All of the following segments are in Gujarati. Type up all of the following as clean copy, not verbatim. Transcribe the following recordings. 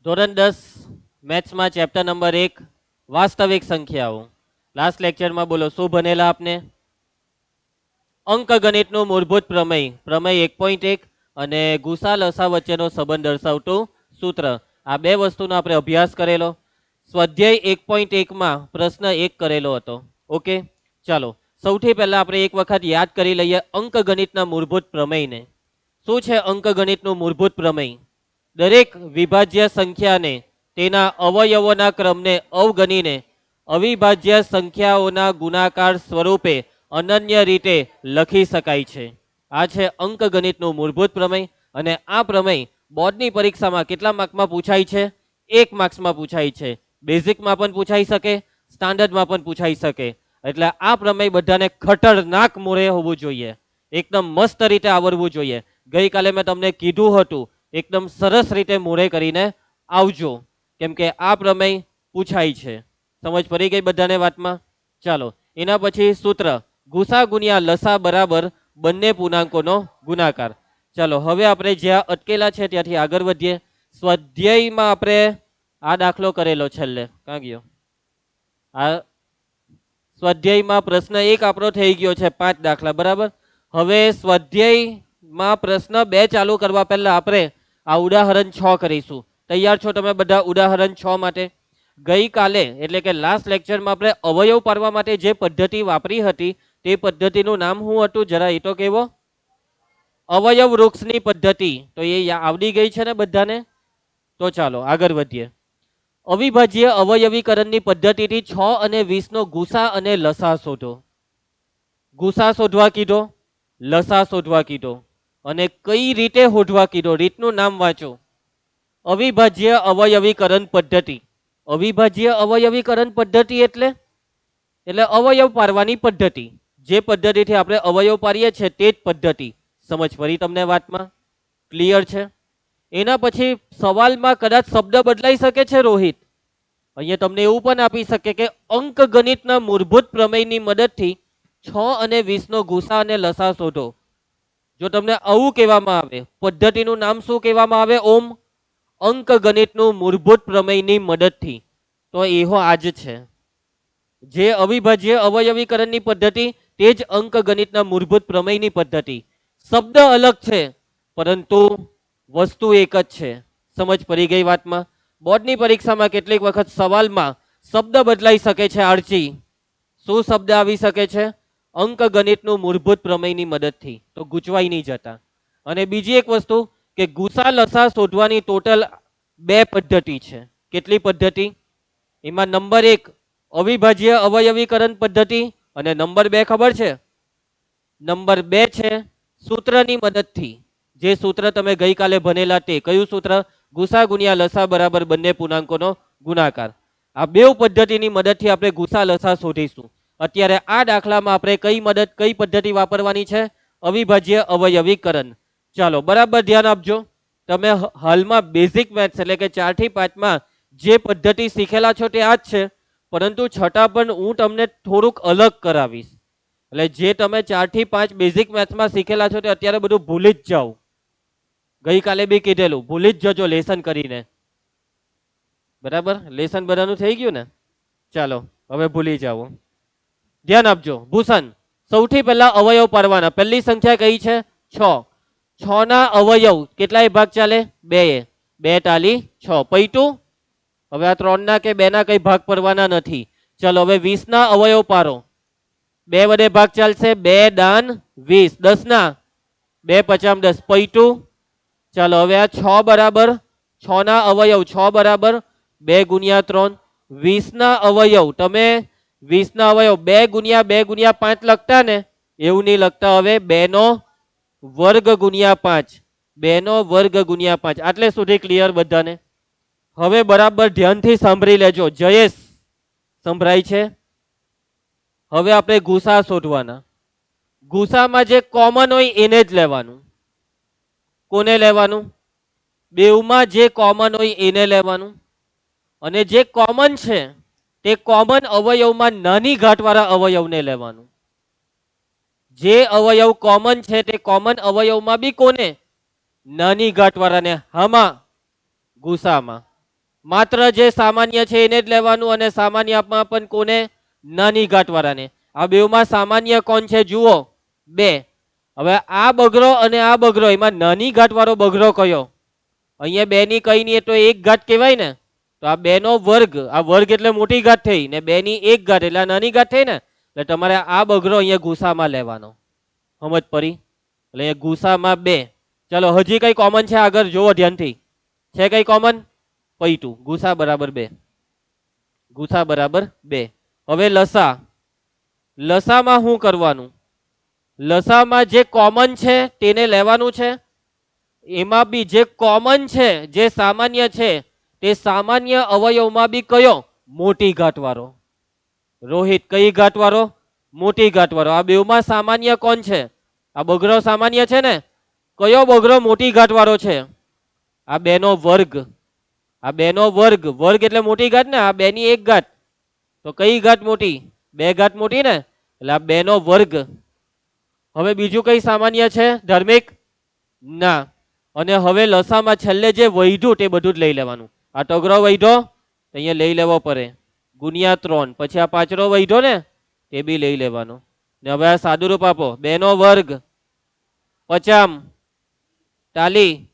ધોરણ 10 મેથ્સમાં ચેપ્ટર નંબર 1 વાસ્તવિક સંખ્યાઓ. લાસ્ટ લેક્ચરમાં બોલો શું ભણેલા આપને? અંકગણિતનું મૂળભૂત પ્રમેય, પ્રમેય 1.1 અને ગુસા લસા વચ્ચેનો સંબંધ દર્શાવતું સૂત્ર. આ બે વસ્તુનો આપણે અભ્યાસ કરેલો. સ્વાધ્યાય 1.1 માં પ્રશ્ન 1 કરેલો હતો. ઓકે, ચાલો સૌથી પહેલા આપણે એક વખત યાદ કરી લઈએ અંકગણિતના મૂળભૂત પ્રમેયને. શું છે અંકગણિતનું મૂળભૂત પ્રમેય? દરેક વિભાજ્ય સંખ્યાને તેના અવયવોના ક્રમને અવગણીને અવિભાજ્ય સંખ્યાઓના ગુણાકાર સ્વરૂપે અનન્ય રીતે લખી શકાય છે. આ છે અંકગણિતનું મૂળભૂત પ્રમેય. અને આ પ્રમેય બોર્ડની પરીક્ષામાં કેટલા માર્કમાં પૂછાય છે? 1 માર્ક્સમાં પૂછાય છે. બેઝિકમાં પણ પૂછાઈ શકે, સ્ટાન્ડર્ડમાં પણ પૂછાઈ શકે. એટલે આ પ્રમેય બધાને ખતરનાક મોરે હોવું જોઈએ, એકદમ મસ્ત રીતે આવડવું જોઈએ. ગઈકાલે મેં તમને કીધું હતું એકદમ સરસ રીતે મોરે કરીને આવજો, કેમ કે આ પ્રમેય પૂછાય છે. સમજ પડી ગઈ બધાને વાતમાં? ચાલો એના પછી સૂત્ર ગુસા ગુણ્યા લસા બરાબર બંને પૂર્ણાંકોનો ગુણાકાર. ચાલો હવે આપણે જ્યાં અટકેલા છે ત્યાંથી આગળ વધીએ. સ્વાધ્યાયમાં આપણે આ દાખલો કરેલો છેલ્લે, ક્યાં ગયો? આ સ્વાધ્યાયમાં પ્રશ્ન 1 આપણો થઈ ગયો છે 5 દાખલા, બરાબર. હવે સ્વાધ્યાયમાં પ્રશ્ન 2 ચાલુ કરવા પહેલા આપણે આ ઉદાહરણ 6 કરીશું. તૈયાર છો તમે બધા ઉદાહરણ 6 માટે? ગઈકાલે એટલે કે લાસ્ટ લેક્ચરમાં આપણે અવયવ પાડવા માટે જે પદ્ધતિ વાપરી હતી તે પદ્ધતિનું નામ શું હતું જરા એ તો કેવો? અવયવ વૃક્ષની પદ્ધતિ. તો એ આવડી ગઈ છે ને બધાને? તો ચાલો આગળ વધીએ. અવિભાજ્ય અવયવીકરણની પદ્ધતિથી 6 અને 20 નો ગુસા અને લસા શોધો. ગુસા શોધવા કીધો, લસા શોધવા કીધો અને કઈ રીતે શોધવા કીધો, રીતનું નામ વાંચો. અવિભાજ્ય અવયવીકરણ પદ્ધતિ. અવિભાજ્ય અવયવીકરણ પદ્ધતિ એટલે અવયવ પાડવાની પદ્ધતિ. જે પદ્ધતિથી આપણે અવયવ પાડીએ છીએ તે જ પદ્ધતિ. સમજ પડી તમને વાતમાં? ક્લિયર છે? એના પછી સવાલમાં કદાચ શબ્દ બદલાઈ શકે છે રોહિત. અહીંયા તમને એવું પણ આપી શકે કે અંકગણિતના મૂળભૂત પ્રમેયની મદદથી 6 અને 20 નો ગુસા અને લસા શોધો. જો તમને આવું કહેવામાં આવે, પદ્ધતિનું નામ શું કહેવામાં આવે? ઓમ અંકગણિતનું મૂળભૂત પ્રમેયની મદદથી. તો એહો આજ છે જે અવિભાજ્ય અવયવીકરણની પદ્ધતિ, તે જ અંકગણિતના મૂળભૂત પ્રમેયની પદ્ધતિ. શબ્દ અલગ છે પરંતુ વસ્તુ એક જ છે. સમજ પડી ગઈ વાતમાં? બોર્ડની પરીક્ષામાં કેટલીક વખત સવાલમાં શબ્દ બદલાઈ શકે છે. આરચી, શું શબ્દ આવી શકે છે? અંકગણિતનું મૂળભૂત પ્રમેયની મદદથી. તો ગૂંચવાઈ નહીં જતા. અને બીજી એક વસ્તુ કે ગુસા લસા શોધવાની ટોટલ 2 પદ્ધતિ છે. કેટલી પદ્ધતિ? એમાં નંબર 1 અવિભાજ્ય અવયવીકરણ પદ્ધતિ અને નંબર 2 ખબર છે? નંબર 2 છે સૂત્રની મદદથી. જે સૂત્ર તમે ગઈકાલે ભણેલા તે કયું સૂત્ર? ગુસા ગુણ્યા લસા બરાબર બંને પૂર્ણાંકોનો ગુણાકાર. આ બે પદ્ધતિની મદદથી આપણે ગુસા લસા શોધીશું. અત્યારે આ દાખલામાં આપણે કઈ પદ્ધતિ વાપરવાની છે? અવિભાજ્ય અવયવીકરણ. ચાલો બરાબર ધ્યાન આપજો. તમે હાલમાં બેઝિક મેથ્સ એટલે કે 4 થી 5 માં જે પદ્ધતિ શીખેલા છો તે આ જ છે, પરંતુ છતાં પણ હું તમને થોડુંક અલગ કરાવીશ. એટલે જે તમે 4 થી 5 બેઝિક મેથ્સમાં શીખેલા છો તે અત્યારે બધું ભૂલી જ જાઓ. ગઈકાલે બી કીધેલું, ભૂલી જ જજો લેસન કરીને. બરાબર, લેસન બધાનું થઈ ગયું ને? ચાલો હવે ભૂલી જાઓ. ધ્યાન આપજો. ભૂષણ, સૌથી પહેલા અવયવ પાડવાના. પહેલી સંખ્યા કઈ છે? 6. 6 ના અવયવ કેટલાય ભાગ ચાલે? 2. 2 તાલી 6. પૈટું. હવે આ 3 ના કે 2 ના કઈ ભાગ પડવાના નથી. ચલો હવે 20 ના અવયવ પાડો. 2 વડે ભાગ ચાલશે. 2 દાન 20. 10 ના 2 પચામ 10. પૈટું. ચાલો હવે આ 6 બરાબર 6 ના અવયવ 6 બરાબર 2 ગુણ્યા 3. 20 ના અવયવ તમે 20 ના અવયવ 2 ગુણ્યા 5 લખતા ને, એવું નહીં લખતા. હવે 2 નો વર્ગ ગુણ્યા 5. 2 નો વર્ગ ગુણ્યા 5. આટલે સુધી ક્લિયર બધાને? હવે બરાબર ધ્યાનથી સાંભળી લેજો. જયેશ, સંભળાય છે? હવે આપણે ગુસા શોધવાના. ગુસામાં જે કોમન હોય એને જ લેવાનું. કોને લેવાનું? બેવમાં જે કોમન હોય એને લેવાનું. અને જે કોમન છે તે કોમન અવયવમાં નાની ઘાટવાળા અવયવને લેવાનું. જે અવયવ કોમન છે તે કોમન અવયવમાં બી કોને? નાની ઘાટવાળાને. હામાં? ગુસામાં. માત્ર જે સામાન્ય છે એને જ લેવાનું, અને સામાન્યમાં પણ કોને? નાની ઘાટવાળાને. આ બેવમાં સામાન્ય કોણ છે જુઓ? 2. હવે આ બગડો અને આ બગડો, એમાં નાની ઘાટવાળો બગડો કયો? અહીંયા 2 ની કઈ નહીં તો 1 ઘાત કહેવાય ને. તો આ 2 નો વર્ગ, આ વર્ગ એટલે મોટી ઘાત થઈ, ને 2 ની 1 ઘાત એટલે નાની ઘાત થઈ ને. એટલે તમારે આ બગડો અહીંયા ગુસામાં લેવાનો. સમજ પડી? એટલે અહીંયા ગુસામાં 2. ચલો હજી કઈ કોમન છે આગળ જોવો ધ્યાનથી. છે કઈ કોમન? પૈટું. ગુસા બરાબર 2. ગુસા બરાબર 2. હવે લસા. લસામાં શું કરવાનું? લસામાં જે કોમન છે તેને લેવાનું છે. એમાં બી જે કોમન છે, જે સામાન્ય છે, તે સામાન્ય અવયવમાં બી કયો? મોટી ઘાટવાળો. રોહિત, કઈ ઘાટવાળો? મોટી ઘાટવાળો. આ બેવમાં સામાન્ય કોણ છે? આ બગડો સામાન્ય છે ને. કયો બગડો મોટી ઘાટવાળો છે? આ 2 નો વર્ગ. આ 2 નો વર્ગ. વર્ગ એટલે મોટી ઘાત ને. આ 2 ની 1 ઘાત. તો કઈ ઘાત મોટી? 2 ઘાત મોટી ને. એટલે આ 2 નો વર્ગ. હવે બીજું કઈ સામાન્ય છે ધાર્મિક? ના. અને હવે લસામાં છેલ્લે જે વૈધું તે બધું જ લઈ લેવાનું. આ ટગરો વૈધો અહીંયા લઈ લેવો પડે, ગુણ્યા 3. પછી આ પાંચરો વૈધો ને તે બી લઈ લેવાનો. ને હવે આ સાદુરૂપ આપો. 2 નો વર્ગ 50 ટાલી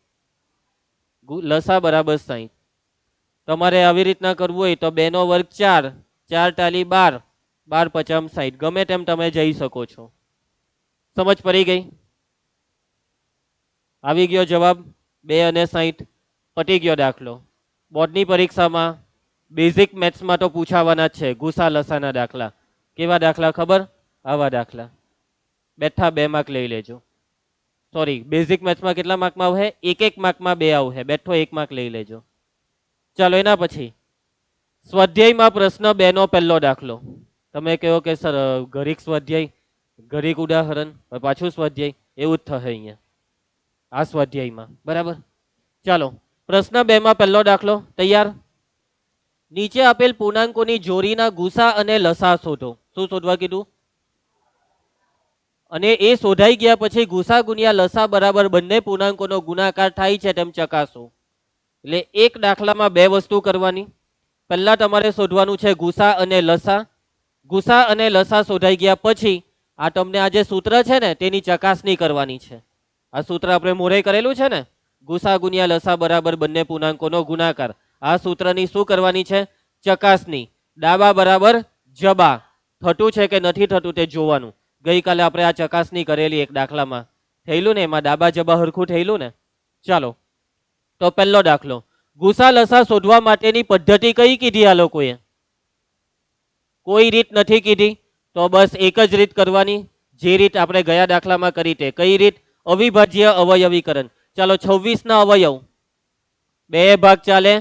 લસા બરાબર 60. તમારે આવી રીતના કરવું હોય તો 2 નો વર્ગ 4, 4 ટાલી 12, 12 50 60. ગમે તેમ તમે જઈ શકો છો. સમજ પડી ગઈ? આવી ગયો જવાબ 2 અને 60. પટી ગયો દાખલો. બોર્ડની પરીક્ષામાં બેઝિક મેથ્સમાં તો પૂછાવાના જ છે ગુસા લસાના દાખલા. કેવા દાખલા ખબર? આવા દાખલા. બેઠા 2 માર્ક લઈ લેજો. સોરી, બેઝિક મેથ્સમાં કેટલા માર્કમાં આવશે? 1 માર્કમાં 2 આવશે. બેઠો 1 માર્ક લઈ લેજો. ચાલો એના પછી સ્વાધ્યાયમાં પ્રશ્ન 2 નો પહેલો દાખલો. તમે કહો કે સર ઘડીક સ્વાધ્યાય, ઘડીક ઉદાહરણ, પાછું સ્વાધ્યાય, એવું જ થશે અહીંયા આ સ્વાધ્યાયમાં. બરાબર? ચાલો પ્રશ્ન 2 માં પહેલો દાખલો. તૈયાર? નીચે આપેલ પૂર્ણાંકોની જોડીના ગુસા અને લસા શોધો. શું શોધવા કીધું? અને એ શોધાઈ ગયા પછી ગુસા ગુણ્યા લસા બરાબર બંને પૂર્ણાંકોનો ગુણાકાર થાય છે તેમ ચકાસો. એટલે એક દાખલામાં 2 વસ્તુ કરવાની. પહેલા તમારે શોધવાનું છે ગુસા અને લસા. ગુસા અને લસા શોધાઈ ગયા પછી આ તમને આ જે સૂત્ર છે ને તેની ચકાસણી કરવાની છે. આ સૂત્ર આપણે મોરે કરેલું છે ને, ગુસા ગુણ્યા લસા બરાબર બંને પૂર્ણાંકોનો ગુણાકાર. આ સૂત્રની શું કરવાની છે? ચકાસણી. ડાબા બરાબર જબા થતું છે કે નથી થતું તે જોવાનું. ગઈકાલે આપણે આ ચકાસણી કરેલી એક દાખલામાં. થયેલું ને? એમાં ડાબા જબા હરખું થયેલું ને? ચાલો તો પહેલો દાખલો. ગુસા લસા શોધવા માટેની પદ્ધતિ કઈ કીધી આ લોકોએ? કોઈ રીત નથી કીધી. તો બસ એક જ રીત કરવાની, જે રીત આપણે ગયા દાખલામાં કરી તે. કઈ રીત? અવિભાજ્ય અવયવીકરણ. ચાલો 26 ના અવયવ 2 ભાગ ચાલે.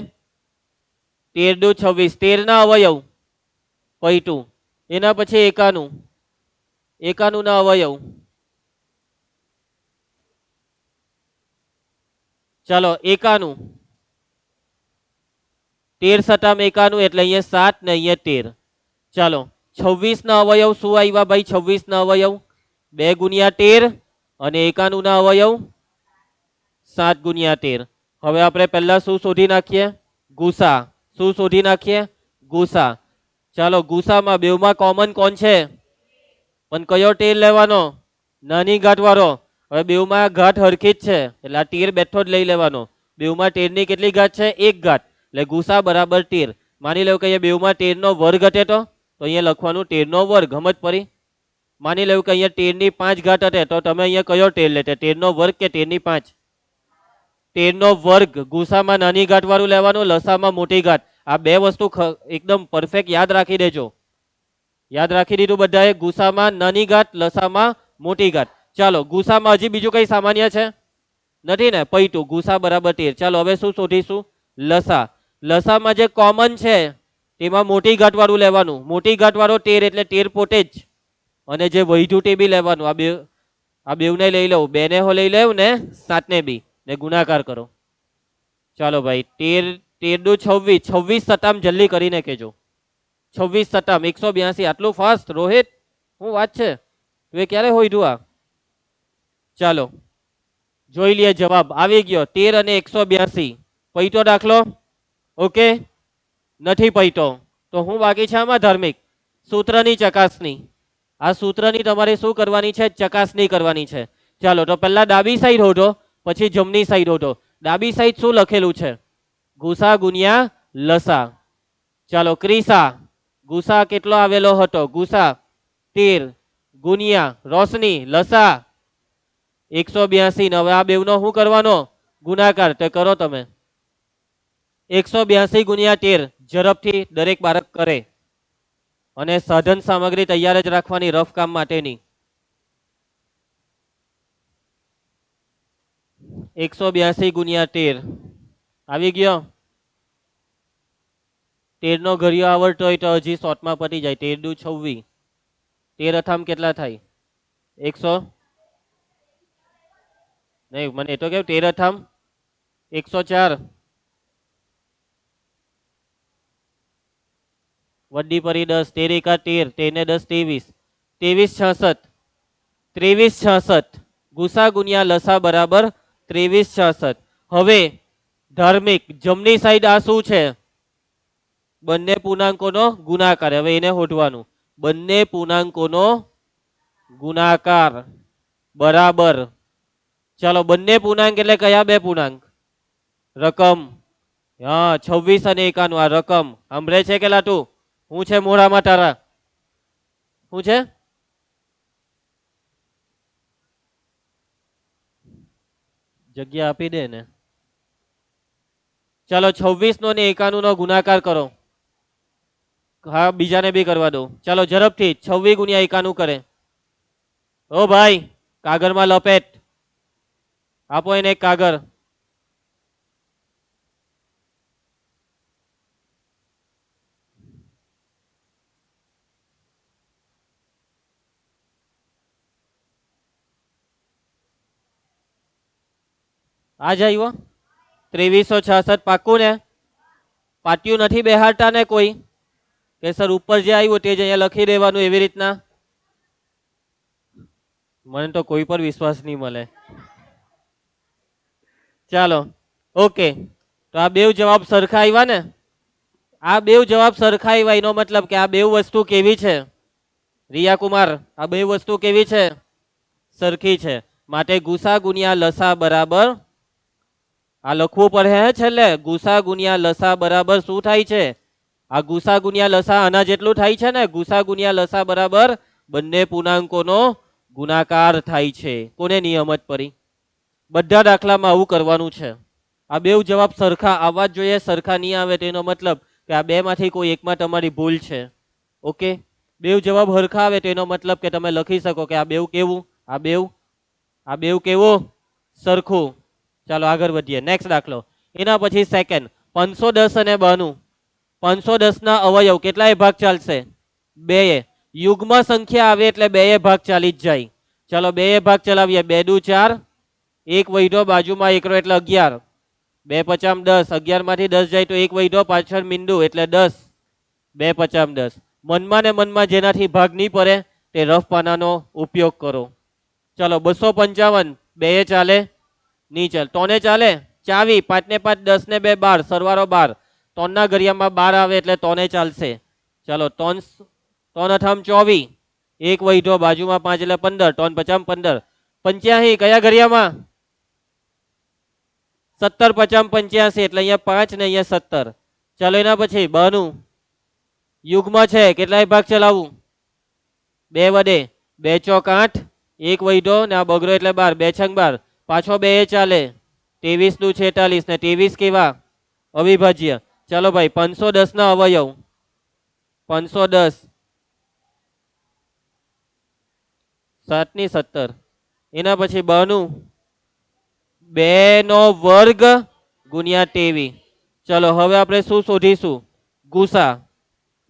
13 દુ 26. 13 ના અવયવ પૈટું. એના પછી 91. 91 ના અવયવ. ચાલો 91. 13 સતામ 91 એટલે અહીંયા 7 ને અહીંયા 13. ચાલો 26 ના અવયવ શું આવ્યા ભાઈ? 26 ના અવયવ 2 ગુણ્યા 13 અને 91 ના અવયવ 7 ગુણ્યા 13. હવે આપણે પહેલા શું શોધી નાખીએ? ગુસા. શું શોધી નાખીએ? ગુસા. ચાલો ગુસામાં બેવમાં કોમન કોણ છે? પણ કયો 13 લેવાનો? નાની ઘાટ વાળો. હવે બેવમાં ઘાટ હરખી જ છે એટલે આ 13 બેઠો જ લઈ લેવાનો. બેવમાં 13 ની કેટલી ઘાત છે? 1 ઘાત. એટલે ગુસા બરાબર 13. માની લો કે અહીંયા બેવમાં 13 નો વર્ગ હટે તો અહીંયા લખવાનું 13 નો વર્ગ. સમજ પડી? માની લો કે અહીંયા 13 ની 5 ઘાત હટે તો તમે અહીંયા કયો 13 લેતે? 13 નો વર્ગ કે 13 ની 5? 13 નો વર્ગ. ગુસામાં નાની ઘાટ વાળું લેવાનું, લસામાં મોટી ઘાત. આ 2 વસ્તુ એકદમ પરફેક્ટ યાદ રાખી દેજો. યાદ રાખી દીધું બધાએ? ગુસામાં નાની ઘાત, લસામાં મોટી ઘાત. ચાલો ગુસામાં હજી બીજું કઈ સામાન્ય છે? નથી ને? પૈટું. ગુસા બરાબર 13. ચાલો હવે શું શોધીશું? લસા. લસામાં જે કોમન છે તેમાં મોટી ઘાટ વાળું લેવાનું. મોટી ઘાટ વાળો 13 એટલે 13 પોતે જ. અને જે વૈધું તે બી લેવાનું. આ બેવને લઈ લઉં. 2 ને હો લઈ લઉં ને 7 ને બી ને ગુણાકાર કરો. ચાલો ભાઈ 13 દુ 26. 26 સતામ જલ્દી કરીને કેજો. 26 સતામ 182. આટલું ફાસ્ટ રોહિત? શું વાત છે? તું ક્યારે હોઈધું આ? ચાલો જોઈ લઈએ જવાબ. આવી ગયો 13 અને 182. પૈટો દાખલો? ઓકે, નથી પૈતો તો હું બાકી છે આમાં ધાર્મિક સૂત્રની ચકાસણી. આ સૂત્રની તમારે શું કરવાની છે? ચકાસણી કરવાની છે. ચાલો તો પહેલા ડાબી સાઈડ હોધો, પછી જમણી સાઈડ હોધો. ડાબી સાઈડ શું લખેલું છે? ગુસા ગુણ્યા લસા. ચાલો ક્રિસા, ગુસા કેટલો આવેલો હતો? ગુસા 13 ગુણ્યા રોશની લસા 182. હવે આ બેવનો શું કરવાનો? ગુણાકાર. તે કરો તમે. 182 ગુણ્યા 13 ઝડપથી દરેક બાળક કરે. અને સાધન સામગ્રી તૈયાર જ રાખવાની રફ કામ માટેની. 182 ગુણ્યા 13 આવી ગયો. 13 નો ઘડિયો આવડતો હોય તો હજી શોર્ટમાં પતી જાય. 13 દુ 26, 13 અથામ કેટલા થાય? 100 નહીં, મને એ તો કેવું 13 અથામ 104. વડી પરી 10, 13 એકા 13, 13 ને 10 23, 23 66, 23 66. ગુસા ગુણ્યા લસા બરાબર 23 66. હવે ધાર્મિક જમણી સાઈડ આ શું છે? બંને પૂર્ણાંકોનો ગુણાકાર. હવે એને શોધવાનું. બંને પૂર્ણાંકોનો ગુણાકાર બરાબર. ચાલો બંને પૂર્ણાંક એટલે કયા બે પૂર્ણાંક? રકમ. હા 26 અને 91 આ રકમ. સાંભળે છે કે લાટુ? શું છે મોઢામાં તારા? શું છે? જગ્યા આપી દે ને. ચાલો 26 નો ને 91 નો ગુણાકાર કરો. હા બીજાને બી કરવા દો. ચાલો ઝડપથી 26 ગુણ્યા 91 કરે. ઓ ભાઈ કાગળમાં લપેટ. આપો એને એક કાગળ. આ જ આવ્યો 2366. પાક્કું ને? પાટિયું નથી બેહાડતા ને કોઈ? કે સર ઉપર જે આવ્યું તે જ અહીંયા લખી દેવાનું એવી રીતના? મને તો કોઈ પર વિશ્વાસ નહીં મળે. ચાલો ઓકે, તો આ બે જવાબ સરખા આવ્યા ને? આ બે જવાબ સરખા આવ્યા એનો મતલબ કે આ બે વસ્તુ કેવી છે? રિયા કુમાર, આ બે વસ્તુ કેવી છે? સરખી છે. માટે ગુસા ગુણ્યા લસા બરાબર આ લખવું પડે હે છેલ્લે. ગુસા ગુણ્યા લસા બરાબર શું થાય છે? આ ગુસા ગુણ્યા લસા આના જેટલું થાય છે ને. ગુસા ગુણ્યા લસા બરાબર બંને પૂર્ણાંકોનો ગુણાકાર થાય છે. કોને નિયમત પડી? બધા દાખલામાં આવું કરવાનું છે. આ બે જવાબ સરખા આવવા જ જોઈએ. સરખા નહીં આવે તેનો મતલબ કે આ બે માંથી કોઈ એકમાં તમારી ભૂલ છે. ઓકે, બે જવાબ સરખા આવે તેનો મતલબ કે તમે લખી શકો કે આ બેવ કેવું? આ બેવ કેવું? સરખું. ચાલો આગળ વધીએ. નેક્સ્ટ દાખલો. એના પછી સેકન્ડ 510 અને 92. 510 ના અવયવ કેટલાય ભાગ ચાલશે? 2. યુગ્મ સંખ્યા આવે એટલે 2 ભાગ ચાલી જ જાય. ચાલો 2 ભાગ ચલાવીએ. 2 દુ 4, એક વૈધો બાજુમાં એકરો એટલે 11, 2 પચામ 10, 11 માંથી 10 જાય તો એક વૈધો પાછળ મીંડું એટલે 10, 2 પચામ 10. મનમાં ને મનમાં જેનાથી ભાગ નહીં પડે તે રફ પાનાનો ઉપયોગ કરો. ચાલો 255. 2 ચાલે? નહીં ચાલે. 3 ચાલે? ચાવી 5 ને 5 10 ને 2 12, સરવાળો 12. 3 ના ઘડિયામાં 12 આવે એટલે 3 ચાલશે. ચાલો 3 અથામ 24, એક વૈધો બાજુમાં 5 એટલે 15, 3 પચામ 15. 85 કયા ઘડિયામાં? 17 પચામ 85 એટલે અહીંયા 5 ને અહીંયા 17. ચાલો એના પછી 92 યુગ્મ છે. કેટલાય ભાગ ચલાવવું? 2 વડે. 2 ચોક 8, એક વૈધો ને આ બગડો એટલે 12, 2 છંગ 12, પાછો 2 ચાલે. 23 દુ 46 ને 23 કેવા? અવિભાજ્ય. ચાલો ભાઈ 510 ના અવયવ. 510 7 ની 17. એના પછી 92 2 નો વર્ગ ગુણ્યા 23. ચલો હવે આપણે શું શોધીશું? ગુસા.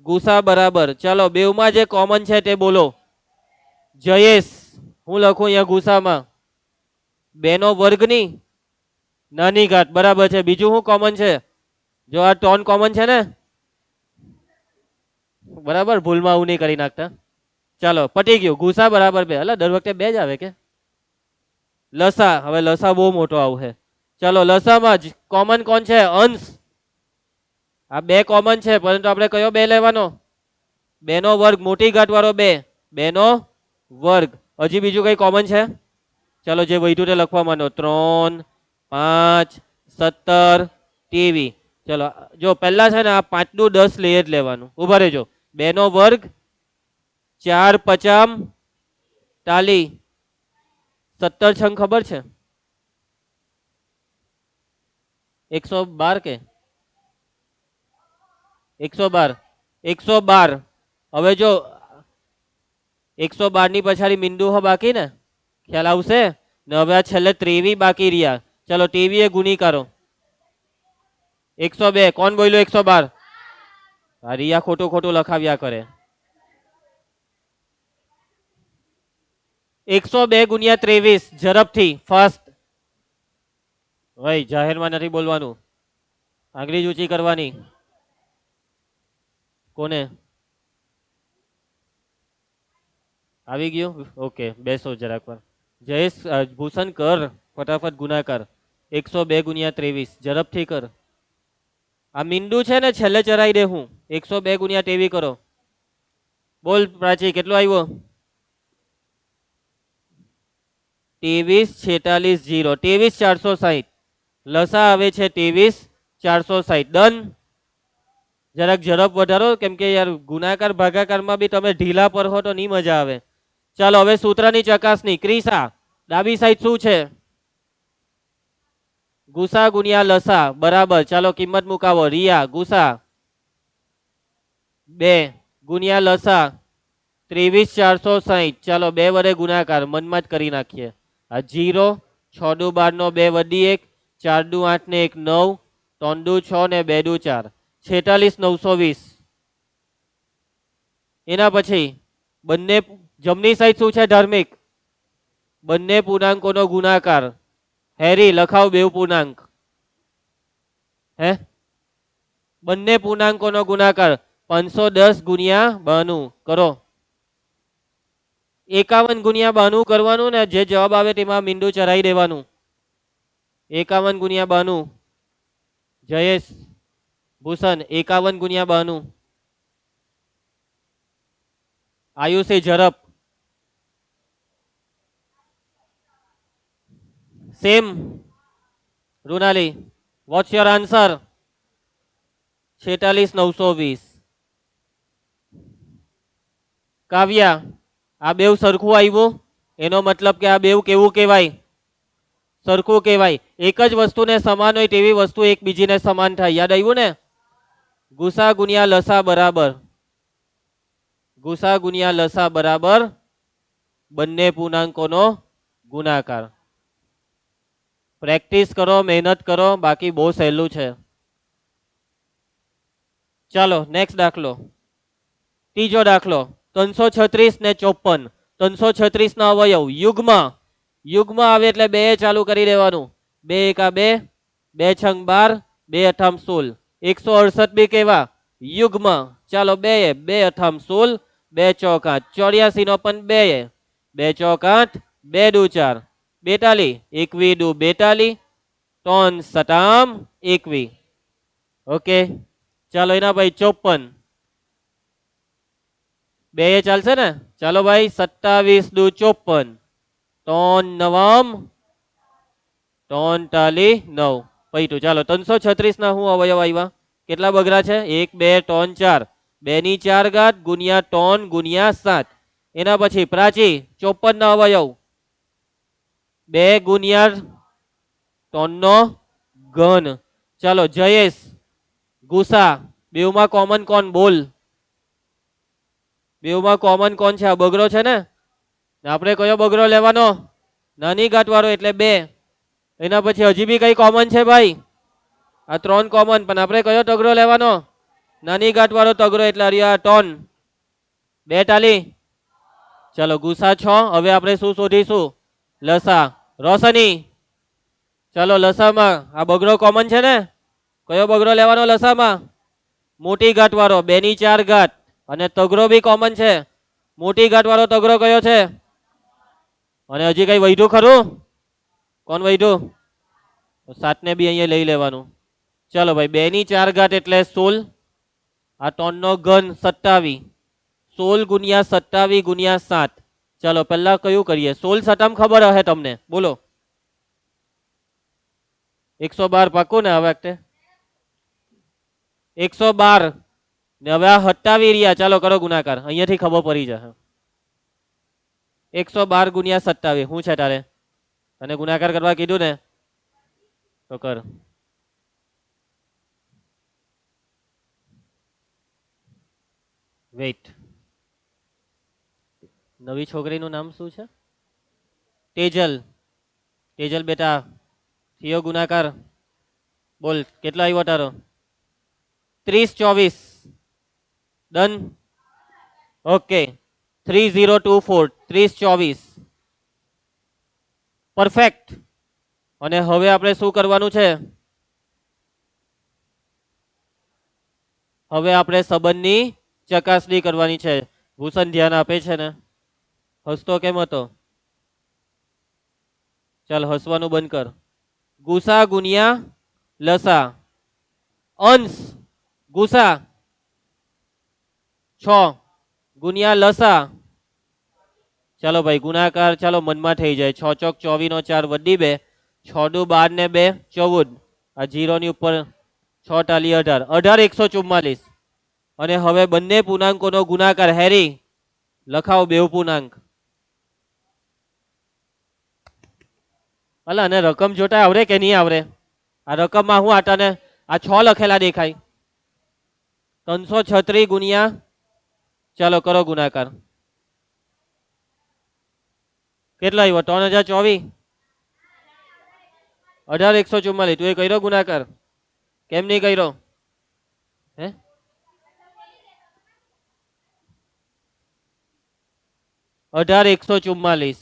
ગુસા બરાબર. ચાલો બેવમાં જે કોમન છે તે બોલો. જયેશ, હું લખું અહીંયા ગુસામાં? 2 નો વર્ગ ની નાની ઘાત બરાબર છે. બીજું શું કોમન છે? જો આ 3 કોમન છે ને બરાબર. ભૂલમાં આવું નહીં કરી નાખતા. ચાલો પટી ગયું. ગુસા બરાબર 2. એટલે દર વખતે 2 જ આવે કે? લસા. હવે લસા બહુ મોટો આવશે. ચાલો લસામાં જ કોમન કોણ છે? અંશ. આ બે કોમન છે, પરંતુ આપણે કયો બે લેવાનો? 2 નો વર્ગ, મોટી ઘાત વાળો 2, 2 નો વર્ગ. હજી બીજું કઈ કોમન છે? ચાલો જે વધ્યું તે લખવા માંડો. 3, 5, 17, ટીવી. ચલો જો પહેલા છે ને આ 5 નું 10 લઈ જ લેવાનું. ઉભા રહેજો. 2 નો વર્ગ, 4 પચામ ટાલી, 17 છંગ ખબર છે? 112 કે 112? 112. હવે જો 112 ની પછાડી મીંડુ હો બાકી ને, ખ્યાલ આવશે ને? હવે આ છેલ્લે 23 બાકી રહ્યા. ચલો 23 એ ગુણી કરો. 102. કોણ બોલ્યો 112? આ રિયા ખોટું ખોટું લખાવ્યા કરે. 102 ગુણ્યા 23. ઝડપથી ફાસ્ટ. ભાઈ જાહેરમાં નથી બોલવાનું, આંગળી ઊંચી કરવાની. કોને આવી ગયું? ઓકે, બેસો જરાક વાર. જયેશ, ભૂષણ કર ફટાફટ ગુણાકાર. 102 ગુણ્યા 23. ઝડપથી કર. આ મીંડું છે ને છેલ્લે ચરાઈ દે હું. 102 ગુણ્યા 23 કરો. બોલ પ્રાચી, કેટલો આવ્યો? 23 46 0. 23 460. લસા આવે છે 23 460. ડન. જરાક ઝડપ વધારો, કેમ કે યાર ગુણાકાર ભાગાકારમાં બી તમે ઢીલા પર હો તો નહીં મજા આવે. ચાલો હવે સૂત્રની ચકાસણી. ક્રિસા, ડાબી સાઈડ શું છે? ગુસા ગુણ્યા લસા બરાબર. ચાલો કિંમત મુકાવો. રિયા, ગુસા 2 ગુણ્યા લસા 23 460. ચાલો 2 વડે ગુણાકાર મનમાં જ કરી નાખીએ. આ 0, 6 દુ 12 નો 2 વડી 1, 4 દુ 8 ને 1 9, 3 દુ 6 ને 2 દુ 4, 46 920. એના પછી બંને જમણી સાઈડ શું છે? ધાર્મિક. બંને પૂર્ણાંકોનો ગુણાકાર. હેરી લખાવ બે પૂર્ણાંક. હે બંને પૂર્ણાંકોનો ગુણાકાર. 510 ગુણ્યા 92 કરો. 51 ગુણ્યા 92 કરવાનું ને જે જવાબ આવે તેમાં મીંડું ચરાઈ દેવાનું. 51 ગુણ્યા 92. જયેશ, ભૂષણ 51 ગુણ્યા 92. આયુષી ઝડપ. Sam. Runali, what's your answer? 46 920. Kavya, આ બેવ સરખું આવ્યું, એનો મતલબ કે આ બેવ કેવું કહેવાય? સરખું કહેવાય. એક જ વસ્તુને સમાન હોય તેવી વસ્તુ એકબીજીને સમાન થાય. યાદ આવ્યું ને? ગુસા ગુણ્યા લસા બરાબર, ગુસા ગુણ્યા લસા બરાબર બંને પૂર્ણાંકોનો ગુણાકાર. પ્રેક્ટિસ કરો, મહેનત કરો, બાકી બહુ સહેલું છે. ચાલો નેક્સ્ટ દાખલો. ત્રીજો દાખલો. 336 ને 54. 336 ના અવયવ યુગ્મ. યુગ્મ આવે એટલે 2 ચાલુ કરી દેવાનું. 2 એકા 2, 2 છંગ 12, 2 અઠામ 16. 168 બી કેવા? યુગ્મ. ચાલો 2 2 અઠામ 16, 2 ચોક 8, 84 નો પણ 2 2 ચોક 8, 2 દુ 4 42, 21 દુ 42, 3 સતામ 21. ઓકે, ચાલો એના ભાઈ 54. 2 એ ચાલશે ને? ચાલો ભાઈ 27 દુ 54, 3 નવમ 349. પૈતું. ચાલો 336 ના હું અવયવ આવ્યા? કેટલા બગડા છે? 1 2 3 4. 2 ની 4 ઘાત ગુણ્યા 3 ગુણ્યા 7. એના પછી પ્રાચી 54 ના અવયવ 2 ગુણ્યા 3 નો ઘન. ચાલો જયેશ, ગુસા બેવમાં કોમન કોણ? બોલ. બેવમાં કોમન કોણ છે? આ બગડો છે ને? આપણે કયો બગડો લેવાનો? નાની ઘાત વાળો એટલે 2. એના પછી હજી બી કઈ કોમન છે ભાઈ? આ 3 કોમન, પણ આપણે કયો તગડો લેવાનો? નાની ઘાત વાળો તગડો એટલે આ 3. 2 ટાલી. ચાલો ગુસા 6. હવે આપણે શું શોધીશું? લસા. રોશની, ચાલો લસામાં આ બગડો કોમન છે ને? કયો બગડો લેવાનો લસામાં? મોટી ઘાત વાળો. 2 ની 4 ઘાત. અને તગડો બી કોમન છે. મોટી ઘાત વાળો તગડો કયો છે? અને હજી કઈ વધ્યું ખરું? કોણ વધ્યું? 7 ને બી અહીંયા લઈ લેવાનું. ચાલો ભાઈ 2 ની 4 ઘાત એટલે 16, આ 3 નો ઘન 27, 16 ગુણ્યા 27 ગુણ્યા 7. ચાલો પહેલા કયું કરીએ? 16 સટામ ખબર હશે તમને, બોલો. 112 પાકું ને? હવે વખતે 112 ને હવે આ 27 રહ્યા. ચાલો કરો ગુણાકાર, અહીંયાથી ખબર પડી જશે. 112 ગુણ્યા 27 શું છે તારે? તને ગુણાકાર કરવા કીધું ને, તો કર. વેઇટ, નવી છોકરીનું નામ શું છે? તેજલ. તેજલ બેટા થયો ગુણાકાર? બોલ કેટલો આવ્યો તારો? 30 24 ડન. Okay 3024 30 24 perfect. અને હવે આપણે શું કરવાનું છે? હવે આપણે સંબંધની ચકાસણી કરવાની છે. ભૂષણ ધ્યાન આપે છે ને? હસતો કેમ હતો? ચાલ હસવાનું બંધ કર. ગુસા ગુણ્યા લસા, અંશ ગુસા 6 ગુણ્યા લસા. ચાલો ભાઈ ગુણાકાર ચાલો મનમાં થઈ જાય. 6 ચોક 24 નો 4 વડી 2, 6 દુ 12 ને 2 14. આ 0 ની ઉપર 6 ટાલી 18, 18 144. અને હવે બંને પૂર્ણાંકોનો ગુણાકાર. હેરી લખાવો બેવ પૂર્ણાંક. અલા અને રકમ જોતા આવડે કે નહીં આવડે? આ રકમમાં હું આટાને આ 6 લખેલા દેખાય. 336 ગુણ્યા, ચાલો કરો ગુણાકાર. કેટલા આવ્યો? 3024, 18 144. તું એ કર્યો ગુણાકાર? કેમ નહીં કર્યો? હે 18 144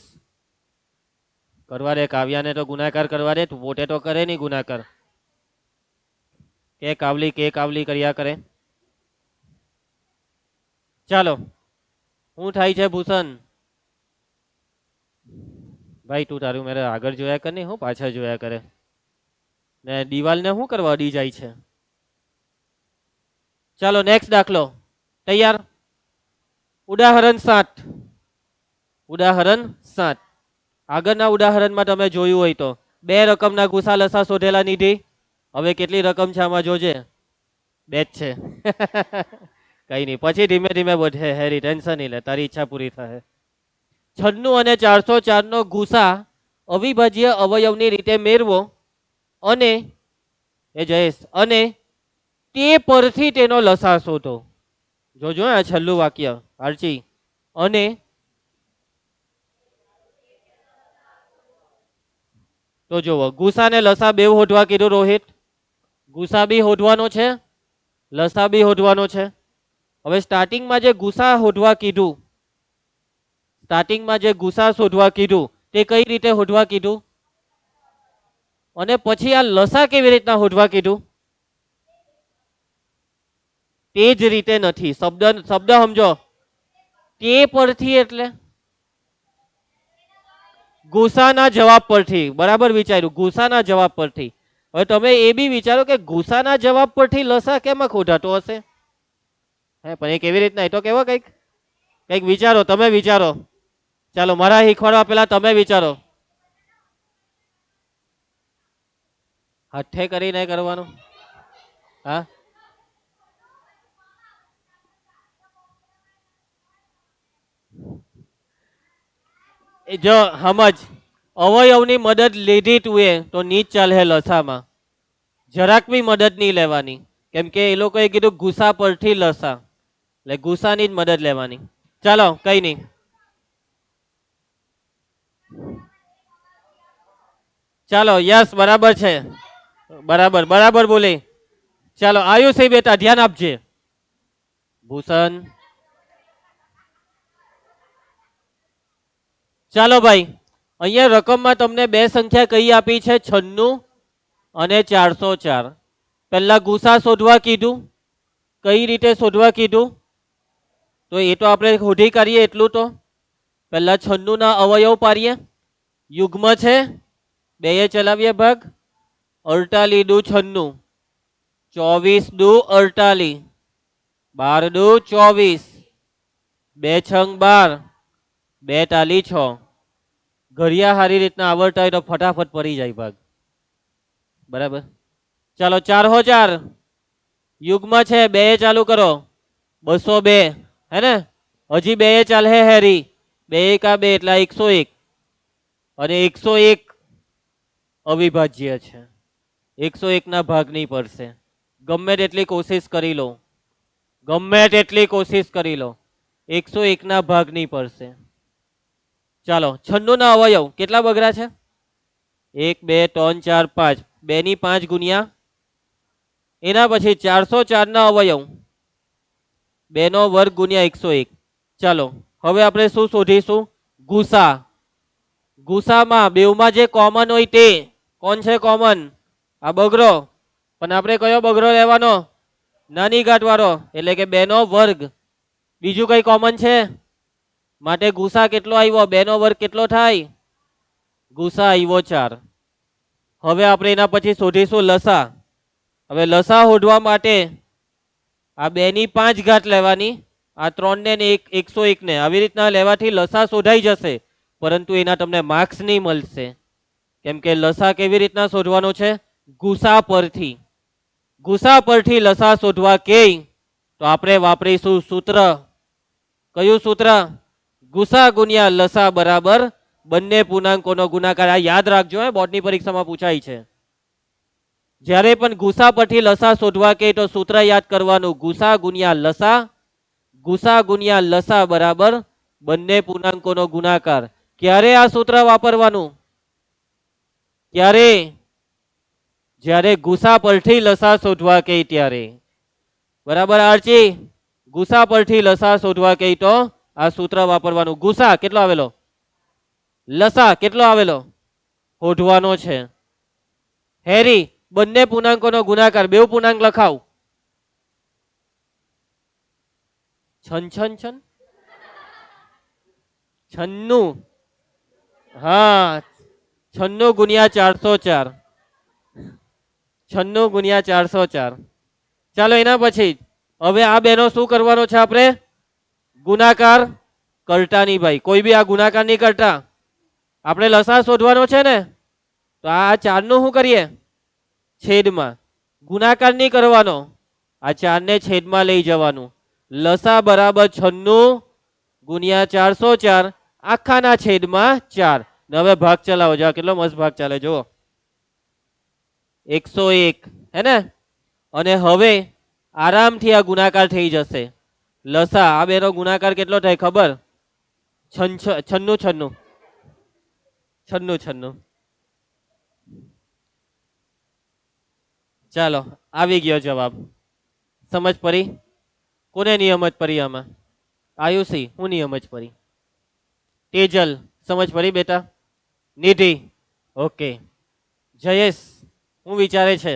કરવા દે. કાવ્યાને તો ગુણાકાર કરવા દે, તું પોતે તો કરે નહીં ગુણાકાર. કે કાવલી કર્યા કરે. ચાલો શું થાય છે ભૂષણ ભાઈ? તું તારું મેરે આગળ જોયા કર, નહીં હું પાછળ જોયા કરે ને? દિવાલને શું કરવા અડી જાય છે? ચાલો નેક્સ્ટ દાખલો. તૈયાર? ઉદાહરણ 7. ઉદાહરણ 7. આગળના ઉદાહરણમાં તમે જોયું હોય તો 2 રકમના ગુસા લસા શોધેલા નિધિ. હવે કેટલી રકમ છે આમાં જોજે. 2 જ છે. કઈ નહીં, પછી ધીમે ધીમે વધે. હેરી ટેન્શન નહીં લે, તારી ઈચ્છા પૂરી થશે. 96 અને 404 નો ગુસા અવિભાજ્ય અવયવની રીતે મેળવો અને એ જયેશ અને તે પરથી તેનો લસા શોધો. જોજો આ છેલ્લું વાક્ય આરચી. અને તો જોવો ગુસા ને લસા બેવ હોધવા કીધું રોહિત. ગુસા બી હોધવાનો છે, લસા બી હોધવાનો છે. હવે સ્ટાર્ટિંગમાં જે ગુસા હોધવા કીધું, સ્ટાર્ટિંગમાં જે ગુસા શોધવા કીધું તે કઈ રીતે હોધવા કીધું? અને પછી આ લસા કેવી રીતના હોધવા કીધું? તે જ રીતે નથી. શબ્દ સમજો. તે પરથી એટલે ગુસાના જવાબ પરથી. બરાબર વિચાર્યું, ગુસાના જવાબ પરથી. હવે તમે એ બી વિચારો કે ગુસાના જવાબ પરથી લસા કેમાં ખોટાતો હશે? હે પણ એ કેવી રીતના? એ તો કેવો કંઈક વિચારો, તમે વિચારો. ચાલો મારા શીખવાડવા પેલા તમે વિચારો. હઠ્ઠે કરી નહીં કરવાનું. હા જો સમજ, અવયવની મદદ લીધી તું એ તો નીચ ચાલે લસામાં. જરાક બી મદદ નહીં લેવાની, કેમ કે એ લોકોએ કીધું ગુસા પરથી લસા, એટલે ગુસાની જ મદદ લેવાની. ચાલો કઈ નહીં. ચાલો યસ બરાબર છે, બરાબર બોલે. ચાલો આયુષી બેટા ધ્યાન આપજે. ભૂષણ ચાલો ભાઈ, અહીંયા રકમમાં તમને 2 સંખ્યા કઈ આપી છે? 96 અને 404. પહેલા ગુસા શોધવા કીધું. કઈ રીતે શોધવા કીધું? તો એ તો આપણે શોધી કાઢીએ એટલું તો. પહેલા 96 ના અવયવ પાડીએ. યુગ્મ છે, 2 ચલાવીએ ભાગ. 48 દુ 96. 24 દુ 48, 12 દુ 24, 2 છંગ 12, 2 તાલી 6. ઘડિયા સારી રીતના આવડતા હોય તો ફટાફટ પડી જાય ભાગ. બરાબર. ચાલો 4 4 યુગ્મ છે, 2 ચાલુ કરો. 202 હે ને? હજી 2 ચાલે હેરી. 2 1 2 એટલે 101 અને 101 અવિભાજ્ય છે. 101 ના ભાગ નહીં પડશે. ગમે તેટલી કોશિશ કરી લો, ગમે તેટલી કોશિશ કરી લો, 101 ના ભાગ નહીં પડશે. ચાલો 96 ના અવયવ કેટલા બગડા છે? 1 2 3 4 5. 2 ની 5 ગુણ્યા એના પછી 404 ના અવયવ 2 નો વર્ગ ગુણ્યા 101. ચાલો હવે આપણે શું શોધીશું? ગુસા. ગુસામાં બેવમાં જે કોમન હોય તે કોણ છે? કોમન આ બગડો. પણ આપણે કયો બગડો લેવાનો? નાની ઘાત વાળો, એટલે કે 2 નો વર્ગ. બીજું કઈ કોમન છે? માટે ગુસા કેટલો આવ્યો? 2 નો વર્ગ કેટલો થાય? ગુસા આવ્યો 4. હવે આપણે એના પછી શોધીશું લસા. હવે લસા શોધવા માટે આ 2 ની 5 ઘાત લેવાની, આ 3 ને 101 ને આવી રીતના લેવાથી લસા શોધાઈ જશે, પરંતુ એના તમને માર્ક્સ નહીં મળશે. કેમ કે લસા કેવી રીતના શોધવાનો છે? ગુસા પરથી. ગુસા પરથી લસા શોધવા કે તો આપણે વાપરીશું સૂત્ર. કયું સૂત્ર? ગુસા ગુણ્યા લસા બરાબર બંને પૂર્ણાંકોનો ગુણાકાર. આ યાદ રાખજો, બોર્ડની પરીક્ષામાં પૂછાય છે. જ્યારે પણ ગુસા પરથી લસા શોધવા કે તો સૂત્ર યાદ કરવાનું, ગુસા ગુણ્યા લસા. ગુસા ગુણ્યા લસા બરાબર બંને પૂર્ણાંકોનો ગુણાકાર. ક્યારે આ સૂત્ર વાપરવાનું? ક્યારે? જ્યારે ગુસા પરથી લસા શોધવા કે ત્યારે. બરાબર આરચી? ગુસા પરથી લસા શોધવા કે તો આ સૂત્ર વાપરવાનું. ગુસા કેટલો આવેલો? લસા કેટલો આવેલો? શોધવાનો છે. હેરી બંને પૂર્ણાંકોનો ગુણાકાર. બે પૂર્ણાંક લખાવ. છન છન છન 96. હા 96 ગુણ્યા 404. 96 ગુણ્યા 404. ચાલો એના પછી હવે આ બેનો શું કરવાનો છે? આપણે ગુણાકાર કરતા નહીં ભાઈ, કોઈ બી આ ગુણાકાર નહીં કરતા. આપણે લસા શોધવાનો છે ને, તો આ 4 નું શું કરીએ? છેદમાં. ગુણાકાર નહીં કરવાનો, આ 4 ને છેદમાં લઈ જવાનું. લસા બરાબર 96 ગુણ્યા 404 આખાના છેદમાં 4. હવે ભાગ ચલાવો. જા કેટલો મસ્ત ભાગ ચાલે જુઓ. 101 હે ને? અને હવે આરામથી આ ગુણાકાર થઈ જશે. લસા આ બેનો ગુણાકાર કેટલો થાય ખબર? 96 96. ચાલો આવી ગયો જવાબ. સમજ પડી? કોને નિયમ જ પડી આમાં? આયુષી હું નિયમ જ પડી? તેજલ સમજ પડી બેટા? નિધિ ઓકે. જયેશ હું વિચારે છે?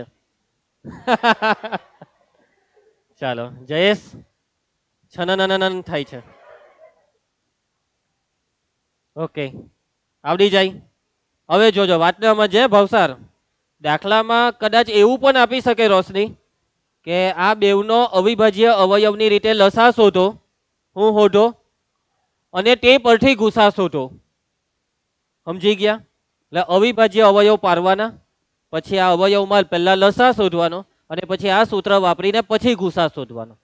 ચાલો જયેશ છનનનન થાય છે. ઓકે આવડી જાય. હવે જોજો વાતને સમજે ભવસાર. દાખલામાં કદાચ એવું પણ આપી શકે રોશની કે આ બેવનો અવિભાજ્ય અવયવની રીતે લસા શોધો. હું શોધો અને તે પરથી ગુસા શોધો. સમજી ગયા? એટલે અવિભાજ્ય અવયવ પારવાના, પછી આ અવયવમાં પહેલા લસા શોધવાનો અને પછી આ સૂત્ર વાપરીને પછી ગુસા શોધવાનો.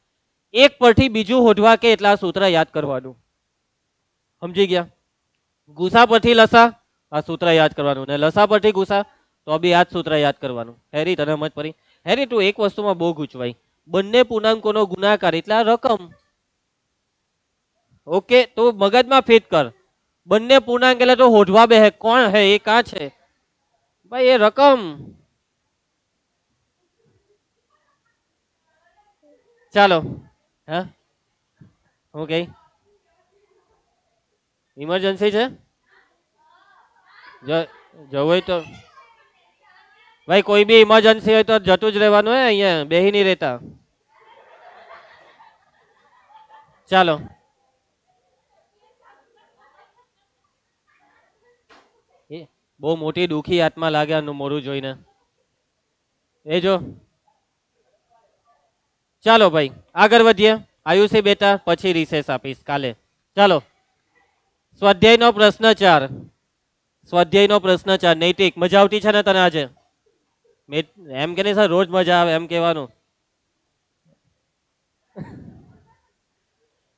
એક પરથી બીજું શોધવા કે એટલા સૂત્ર યાદ કરવાનું. સમજી ગયા? ગુસા પરથી લસા આ સૂત્ર યાદ કરવાનું, ને લસા પરથી ગુસા તો બી આ જ સૂત્ર યાદ કરવાનું. હેરી તને સમજ પડી? હેરી તું એક વસ્તુમાં બહુ ગૂંચવાય, બંને પૂર્ણાંકોનો ગુણાકાર એટલે આ રકમ. ઓકે તો મગજમાં ફિટ કર. બંને પૂર્ણાંક એટલે તો શોધવા બે કોણ હે એ કાં છે ભાઈ? એ રકમ. ચાલો હા ઓકે. ઇમરજન્સી છે જવું હોય તો ભાઈ, કોઈ બી ઇમરજન્સી હોય તો જતું જ રહેવાનું હે, અહીંયા બેહી નહીં રહેતા. ચાલો બહુ મોટી દુખી આત્મા લાગે આનું મોઢું જોઈને. એ જો ચાલો ભાઈ આગળ વધીએ. આયુષી બેટા પછી રિસેસ આપીશ કાલે. ચાલો સ્વાધ્યાયનો પ્રશ્ન 4. સ્વાધ્યાયનો પ્રશ્ન 4. નૈતિક મજા આવતી છે ને તને આજે? એમ કે નહીં સર રોજ મજા આવે એમ કહેવાનું.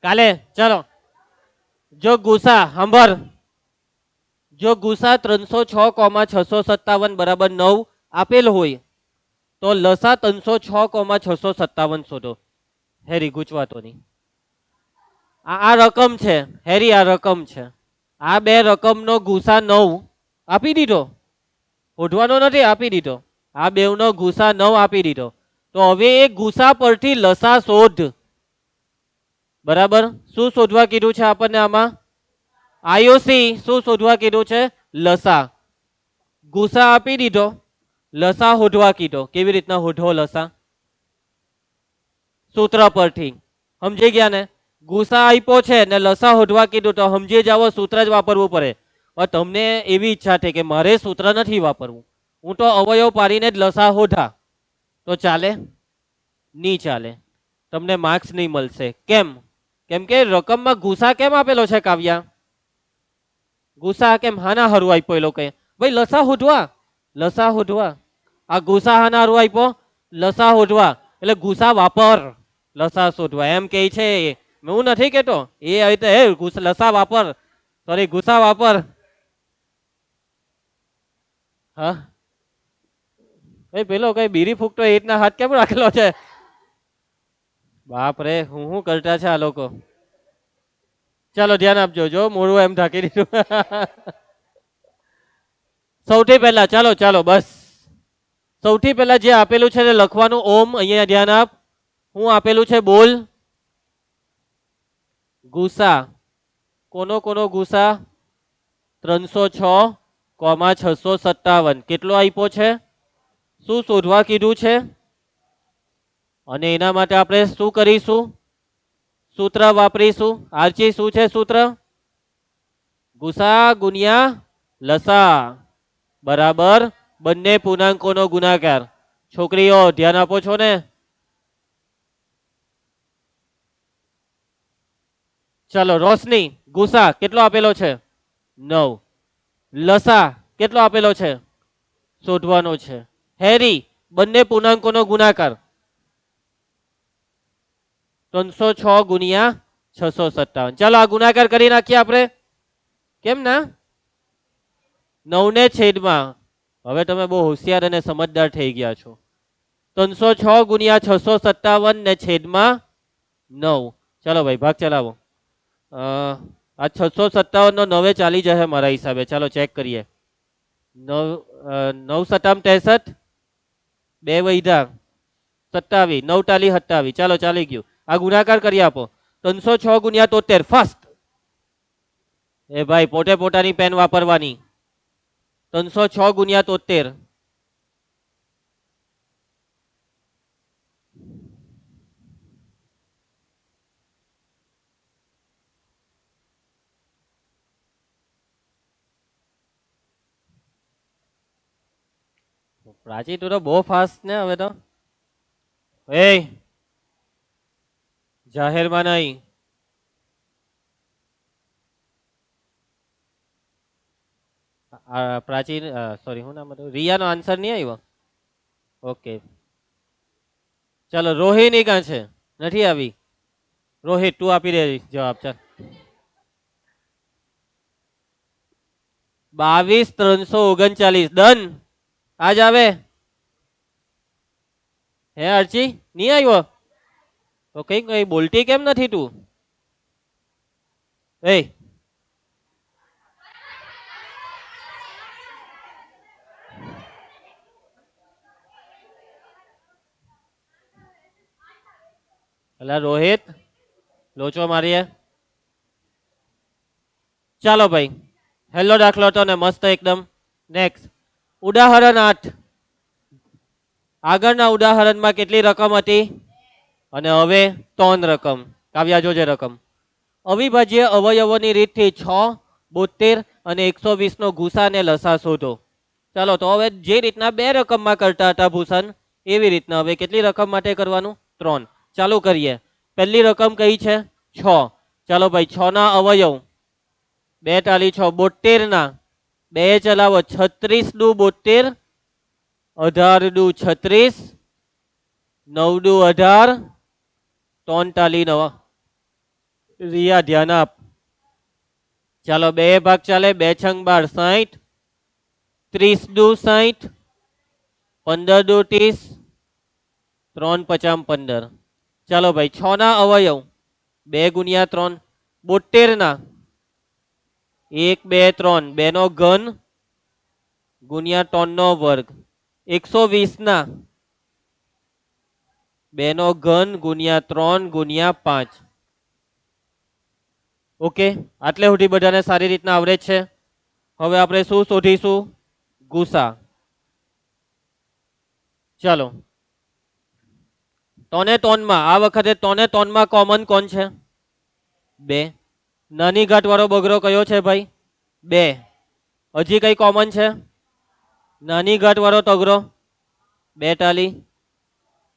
કાલે ચાલો જો ગુસા સાંભળ, જો ગુસા 306,657 બરાબર 9 આપેલ હોય તો લસા 306,657 શોધો. હેરી ગુચવાતો નહીં. આ રકમ છે હેરી, આ રકમ છે. આ બે રકમનો ગુસા 9 આપી દીધો, શોધવાનો નથી, આપી દીધો. આ બેવનો ગુસા 9 આપી દીધો. તો હવે એ ગુસા પરથી લસા શોધ. બરાબર. શું શોધવા કીધું છે આપણને આમાં? આયુષી શું શોધવા કીધું છે? લસા. ગુસા આપી દીધો, લસા શોધવા કીધો. કેવી રીતના શોધો લસા? સૂત્ર પરથી. સમજી ગયા ને? ગુસા આપ્યો છે ને લસા શોધવા કીધું તો સમજી જાઓ સૂત્ર જ વાપરવું પડે. તમને એવી ઈચ્છા છે કે મારે સૂત્ર નથી વાપરવું, હું તો અવયવ પાડીને જ લસા શોધા, તો ચાલે? નહીં ચાલે, તમને માર્ક્સ નહીં મળશે. કેમ? કેમ કે રકમમાં ગુસા કેમ આપેલો છે કાવ્યા? ગુસા કેમ હાના હારું આપ્યો એ લોકો? ભાઈ લસા શોધવા, લસા શોધવા. આ ગુસા હાના હારું આપ્યો? લસા શોધવા. એટલે ગુસા વાપર, લસા શોધવા એમ કે છે. હું નથી કેતો એ લસા વાપર, સોરી ગુસા વાપર. હા ભાઈ પેલો કઈ બીડી ફૂકતો એ રીતના હાથ કેમ રાખેલો છે? બાપ રે હું કરતા છે આ લોકો. ચાલો ધ્યાન આપજો, જો મોડું એમ ઢાંકી દીધું. સૌથી પહેલા ચાલો ચાલો બસ, સૌથી પહેલા જે આપેલું છે લખવાનું. ઓમ અહીંયા ધ્યાન આપ. હું આપેલું છે બોલ. ગુસા કોનો કોનો ગુસા? 306,657. કેટલો આપ્યો છે? શું શોધવા કીધું છે? અને એના માટે આપણે શું કરીશું? સૂત્ર વાપરીશું. આરચી શું છે સૂત્ર? ગુસા ગુણ્યા લસા બરાબર બંને પૂર્ણાંકોનો ગુણાકાર. છોકરીઓ ધ્યાન આપો છો ને? ચલો રોશની, ગુસા કેટલો આપેલો છે? 9. લસા કેટલો આપેલો છે? શોધવાનો છે. હેરી બંને પૂર્ણાંકોનો ગુણાકાર 306 ગુણ્યા 657. ચાલો આ ગુણાકાર કરી નાખીએ આપણે. કેમ ના? 9 ને છેદમાં, હવે તમે બહુ હોશિયાર અને સમજદાર થઈ ગયા છો. 306 ગુણ્યા 657 ને છેદમાં 9. ચાલો ભાઈ ભાગ ચલાવો. આ 657 નો 9 ચાલી જશે મારા હિસાબે. ચાલો ચેક કરીએ. 9 સત્તામ 63, 2 વૈધા 27, 9 ટાલી 27. ચાલો ચાલી ગયું. આ ગુણાકાર કરી આપો. 306 ગુણ્યા 73 ફાસ્ટ. એ ભાઈ પોતે પોતાની પેન વાપરવાની. 306 ગુણ્યા 73. પ્રાચી તું તો બહુ ફાસ્ટ ને હવે તો. એ જાહેરમાં નહીં. પ્રાચીન સોરી શું નામ હતું? રિયાનો આન્સર નહીં આવ્યો. ઓકે ચાલો રોહિણી કાં છે? નથી આવી. રોહિત તું આપી દે જવાબ. ચાલ 22,339 ડન. આજ આવે હે અર્ચી? નહીં આવ્યો તો કઈ કઈ બોલતી કેમ નથી તું? એ અલા રોહિત લોચો મારીએ. ચાલો ભાઈ હેલો દાખલો હતો ને મસ્ત એકદમ. નેક્સ્ટ ઉદાહરણ 8. આગળના ઉદાહરણમાં કેટલી રકમ હતી? અને હવે 3 રકમ. કાવ્યા જોજે રકમ. અવિભાજ્ય અવયવોની રીતથી 6, 72 અને 120 નો ગુસા ને લસા શોધો. ચાલો તો હવે જે રીતના 2 રકમમાં કરતા હતા ભૂષણ, એવી રીતના હવે કેટલી રકમ માટે કરવાનું? 3. ચાલુ કરીએ. પહેલી રકમ કઈ છે? 6. ચાલો ભાઈ 6 ના અવયવ 2 ટાલી 6, 72 ના 2 ચલાવો, 36 દુ 72, 18 દુ 36, 9 દુ 18, 3 ટાલી 9. રિયા ધ્યાન આપ. ચાલો 2 ભાગ ચાલે, 2 છંગ 12, 60, 30 દુ 60, 15 દુ 30, 3 પચામ 15. ચાલો ભાઈ 6 ના અવયવ 2 ગુણ્યા 3, 72 ના 1 2 3, 2 નો ઘન ગુણ્યા 3 નો વર્ગ, 120 ના 2 નો ઘન ગુણ્યા 3 ગુણ્યા 5. ઓકે, આટલે સુધી બધાને સારી રીતના આવડે છે. હવે આપણે શું શોધીશું? ગુસા. ચાલો 3 ને 3 માં આ વખતે 3 ને 3 માં કોમન કોણ છે? 2. નાની ઘાટ વાળો બગડો કયો છે ભાઈ? 2. હજી કઈ કોમન છે? નાની ઘાટ વાળો તગડો 2 ટાલી.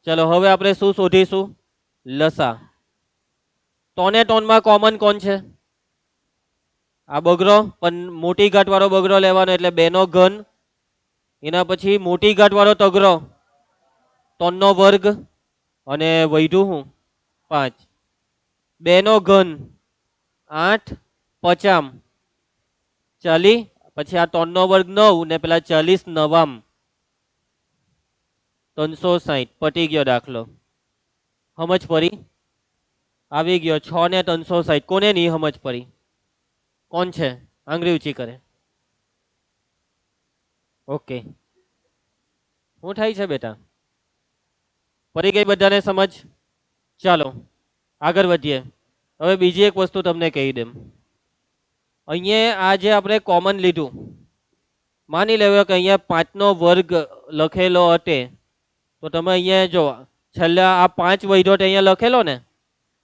ચલો હવે આપણે શું શોધીશું? લસા. 3 ને 3 માં કોમન કોણ છે? આ બગડો, પણ મોટી ઘાટ વાળો બગડો લેવાનો એટલે 2 નો ઘન, એના પછી મોટી ઘાટ વાળો તગડો 3 નો વર્ગ અને વધ્યું હું 5. 2 નો ઘન 8, 50, 40, પછી આ 3 નો વર્ગ 9 ને પેલા 40 નવામ 360. પટી ગયો દાખલો. સમજ પડી? આવી ગયો 6 ને 360. કોને નહીં સમજ પડી? કોણ છે? આંગળી ઊંચી કરે. ઓકે, શું થાય છે બેટા? પડી ગઈ બધાને સમજ? ચાલો આગળ વધીએ. હવે બીજી એક વસ્તુ તમને કહી દઉં. અહીંયા આ જે આપણે કોમન લીધું, માની લેવો કે અહીંયા 5 નો વર્ગ લખેલો હતે, તો તમે અહીંયા જો છેલ્લા આ 5 વધ્યો અહીંયા લખેલો ને,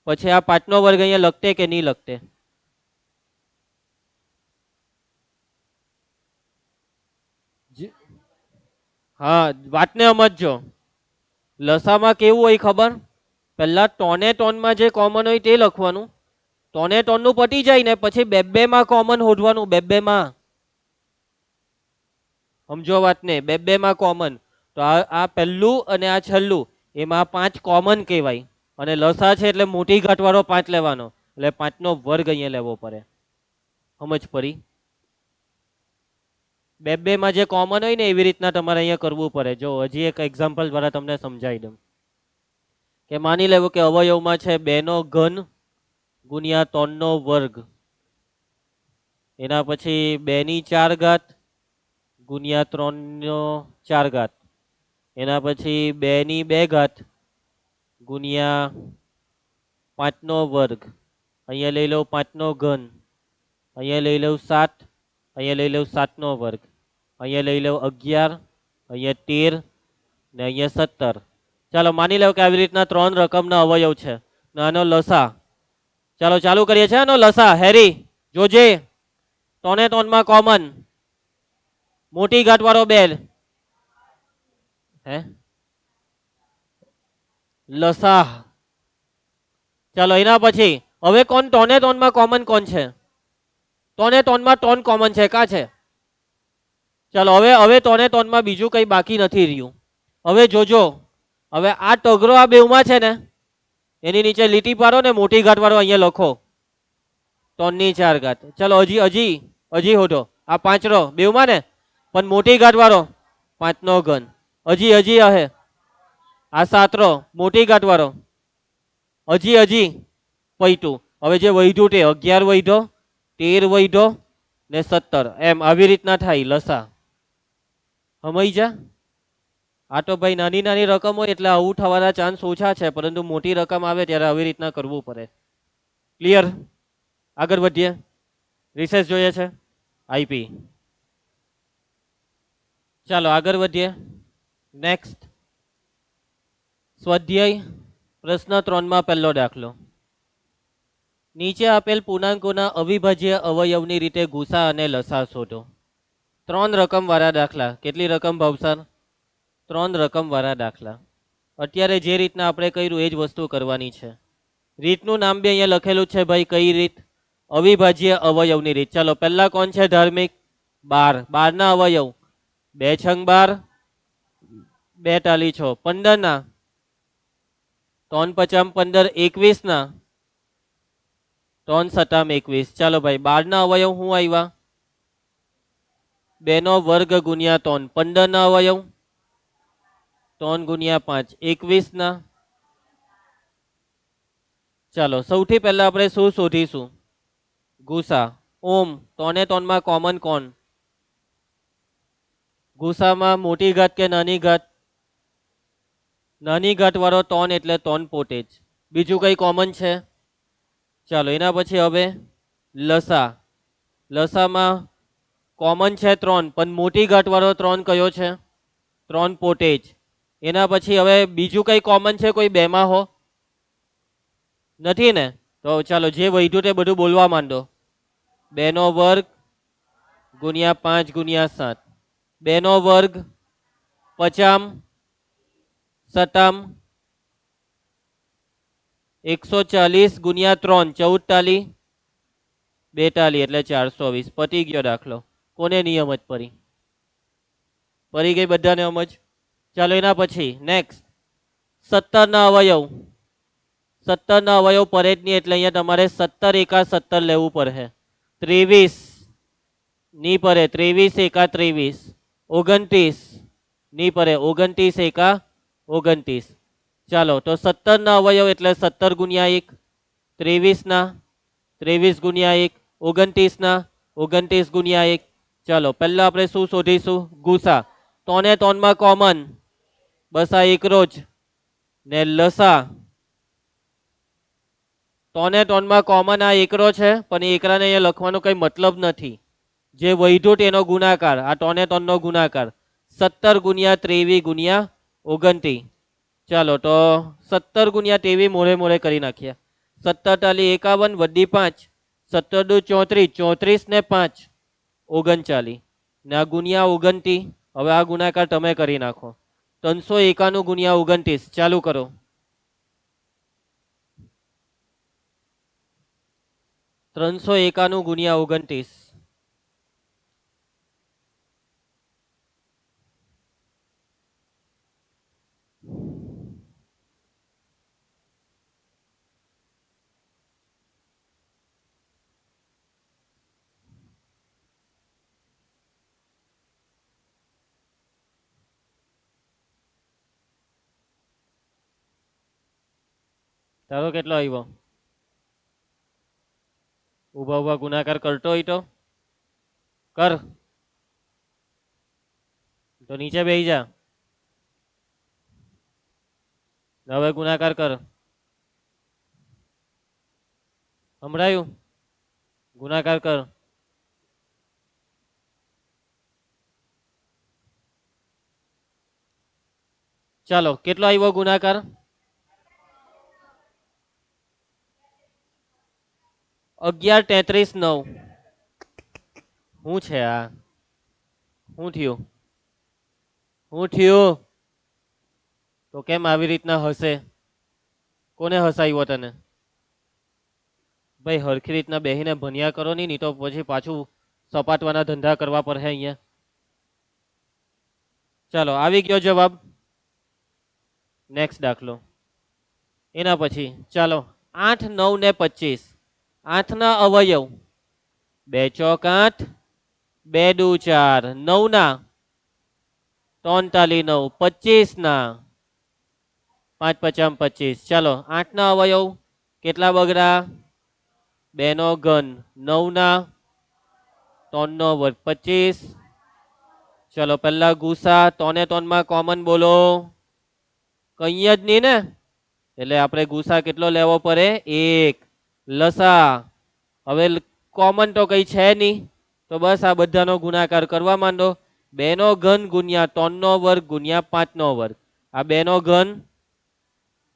પછી આ 5 નો વર્ગ અહીંયા લખતે કે નહીં લખતે? હા, વાતને સમજજો. લસામાં કેવું હોય ખબર? પહેલા 3 ને 3 માં જે કોમન હોય તે લખવાનું. 3 ને 3 નું પટી જાય ને પછી 2 માં કોમન શોધવાનું. 2 માં સમજો વાતને. 2 માં કોમન. તો આ પહેલું અને આ છેલ્લું, એમાં 5 કોમન કહેવાય. અને લસા છે એટલે મોટી ઘાટ વાળો 5 લેવાનો, એટલે 5 નો વર્ગ અહીંયા લેવો પડે. સમજ પડી? 2 માં જે કોમન હોય ને એવી રીતના તમારે અહીંયા કરવું પડે. જો હજી એક એક્ઝામ્પલ દ્વારા તમને સમજાવી દઉં. કે માની લેવું કે અવયવમાં છે 2 નો ઘન ગુણ્યા 3 નો વર્ગ, એના પછી 2 ની 4 ઘાત ગુણ્યા 3 નો 4 ઘાત, એના પછી 2 ની 2 ઘાત ગુણ્યા 5 નો વર્ગ. અહીંયા લઈ લઉં 5 નો ઘન, અહીંયા લઈ લઉં 7, અહીંયા લઈ લઉં 7 નો વર્ગ, અહીંયા લઈ લઉં 11, અહીંયા 13 ને અહીંયા 17. ચાલો માની લો કે આવી રીતના 3 રકમના અવયવ છે. આનો લસા ચાલો ચાલુ કરીએ છીએ. આનો લસા હેરી જોજે. 3 ને 3 માં કોમન મોટી ઘાટ વાળો 2 હે લસા. ચાલો એના પછી હવે કોણ 3 ને 3 માં કોમન કોણ છે? 3 ને 3 માં 3 કોમન છે. કા છે? ચાલો હવે 3 ને 3 માં બીજું કઈ બાકી નથી રહ્યું. હવે જોજો, હવે આ ટગરો આ બેવમાં છે ને, એની નીચે લીટી પાડો ને મોટી ઘાટ વાળો અહીંયા લખો 3 ની 4 ઘાત. ચાલો હજી હોધો. આ 5 રો બેવમાં ને, પણ મોટી ઘાટ વાળો 5 નો ઘન. હજી હે આ 7 રો મોટી ઘાટ વાળો. હજી પૈટું. હવે જે વૈધું તે 11 વૈધો, 13 વૈધો ને 17. એમ આવી રીતના થાય લસા. સમજ જા? આ તો ભાઈ નાની નાની રકમ હોય એટલે આવું થવાના ચાન્સ ઓછા છે, પરંતુ મોટી રકમ આવે ત્યારે આવી રીતના કરવું પડે. ક્લિયર? આગળ વધીએ. રિસેસ જોઈએ છે આઈપી. ચાલો આગળ વધીએ. નેક્સ્ટ સ્વાધ્યાય પ્રશ્ન 3 માં પહેલો દાખલો. નીચે આપેલ પૂર્ણાંકોના અવિભાજ્ય અવયવની રીતે ગુસા અને લસા શોધો. 3 રકમ વાળા દાખલા. કેટલી રકમ ભાવસર? 3 રકમ વાળા દાખલા. અત્યારે જે રીતના આપણે કર્યું એ જ વસ્તુ કરવાની છે. રીતનું નામ બી અહીંયા લખેલું છે ભાઈ, કઈ રીત? અવિભાજ્ય અવયવની રીત. ચાલો પહેલા કોણ છે ધાર્મિક? 12. 12 ના અવયવ 2 છંગ 12, 2 ટાલી 6. 15 ના 3 પચામ 15, 21 ના 3 સતામ 21. ચાલો ભાઈ 12 ના અવયવ શું આવ્યા? 2 નો વર્ગ ગુણ્યા 3. 15 ના અવયવ 3 ગુણ્યા 5, 21 ના. ચાલો સૌથી પહેલા આપણે શું શોધીશું? ગુસા. ઓમ 3 ને 3 માં કોમન કોણ? ગુસામાં મોટી ઘાત કે નાની ઘાત? નાની ઘાત વાળો 3 એટલે 3 પોતે જ. બીજું કઈ કોમન છે? ચાલો એના પછી હવે લસા. લસામાં કોમન છે 3, પણ મોટી ઘાત વાળો 3 કયો છે? 3 પોતે જ. એના પછી હવે બીજું કઈ કોમન છે કોઈ બેમાં હો? નથી ને? તો ચાલો જે વધ્યું તે બધું બોલવા માંડો. 2 નો વર્ગ ગુણ્યા 5 ગુણ્યા 7. 2 નો વર્ગ પચામ સતામ 140 ગુણ્યા 3, 14 ટાલી 2 ટાલી એટલે 420. પતી ગયો દાખલો. કોને નિયમ જ પડી? પડી ગઈ બધાને સમજ? ચાલો એના પછી નેક્સ્ટ 17 ના અવયવ. 17 ના અવયવ પડે જ નહીં એટલે અહીંયા તમારે 17 એકા 17 લેવું પડે. 23 ની પડે, 23 એકા 23. 29 ની પડે, 29 એકા 29. ચાલો તો 17 ના અવયવ એટલે 17 ગુણ્યા 1, 23 ના 23 ગુણ્યા 1, 29 ના 29 ગુણ્યા 1. ચાલો પહેલા આપણે શું શોધીશું? ગુસા. 3 ને 3 માં કોમન, બસ આ એકરો જ. ને લસા 3 ને 3 માં કોમન આ એકરો છે, પણ એ એકરાને અહીંયા લખવાનો કઈ મતલબ નથી. જે વધ્યું તેનો ગુણાકાર, આ 3 ને 3 નો ગુણાકાર. 17 ગુણ્યા 23 ગુણ્યા 29. ચાલો તો 17 ગુણ્યા 23 મોરે મોરે કરી નાખીએ. 17 ટાલી 51 વડી 5, 17 દુ 34, 34 ને 5 39. ને આ ગુણ્યા 29. હવે આ ગુણાકાર તમે કરી નાખો. 391 ગુણ્યા 29. ચાલુ કરો. ત્રણસો 91 ગુણ્યા 29. તારો કેટલો આવ્યો? ઉભા ઉભા ગુણાકાર કરતો હોય તો કર. તો નીચે બેસી જા. હવે ગુણાકાર કર. સંભળાયું? ગુણાકાર કર. ચાલો કેટલો આવ્યો ગુણાકાર? 11 33 9. શું છે આ? શું થયું? શું થયું? તો કેમ આવી રીતના હશે? કોને હસાવ્યો તને? ભાઈ હરખી રીતના બેહીને ભણ્યા કરો નહીં તો પછી પાછું સપાટવાના ધંધા કરવા પડે અહીંયા. ચાલો આવી ગયો જવાબ. નેક્સ્ટ દાખલો. એના પછી ચાલો 8 9 ને 25. 8 ના અવયવ 2 ચોક 8, 2 દુ 4. 9 ના 3 તાલી 9, 25 ના 5 પચામ 25. ચાલો 8 ના અવયવ કેટલા બગડા? 2 નો ઘન. 9 ના 3 નો વર્ગ 25. ચલો પહેલા ગુસા. 3 ને 3 માં કોમન બોલો. કઈ જ નહીં ને, એટલે આપણે ગુસા કેટલો લેવો પડે? 1. લસા હવે કોમન તો કઈ છે નહીં, તો બસ આ બધાનો ગુણાકાર કરવા માંડો. 2 નો ઘન ગુણ્યા 3 નો વર્ગ ગુણ્યા 5 નો વર્ગ. આ 2 નો ઘન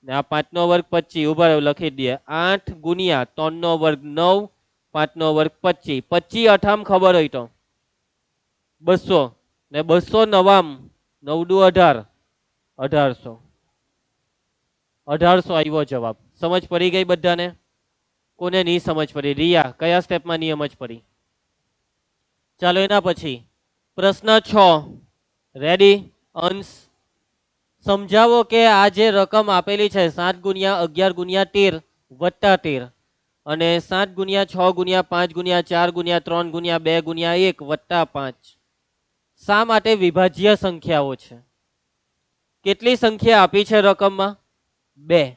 ને આ 5 નો વર્ગ 25. ઉભા રહ્યો લખી દઈએ. 8 ગુણ્યા 3 નો વર્ગ 9, 5 નો વર્ગ 25. 25 અઠામ ખબર હોય તો 200 ને 200 9 દુ 18, 1800. 1800 આવ્યો જવાબ. સમજ પડી ગઈ બધાને? કોને નહીં સમજ પડી? રિયા, કયા સ્ટેપમાં નહીં સમજ પડી? ચાલો એના પછી પ્રશ્ન 6. રેડી? અંશ સમજાવો કે આ જે રકમ આપેલી છે 7 ગુણ્યા 11 ગુણ્યા 13 વત્તા 13 અને 7 ગુણ્યા 6 ગુણ્યા 5 ગુણ્યા 4 ગુણ્યા 3 ગુણ્યા 2 ગુણ્યા 1 વત્તા 5 શા માટે વિભાજ્ય સંખ્યાઓ છે? કેટલી સંખ્યા આપી છે રકમમાં? 2.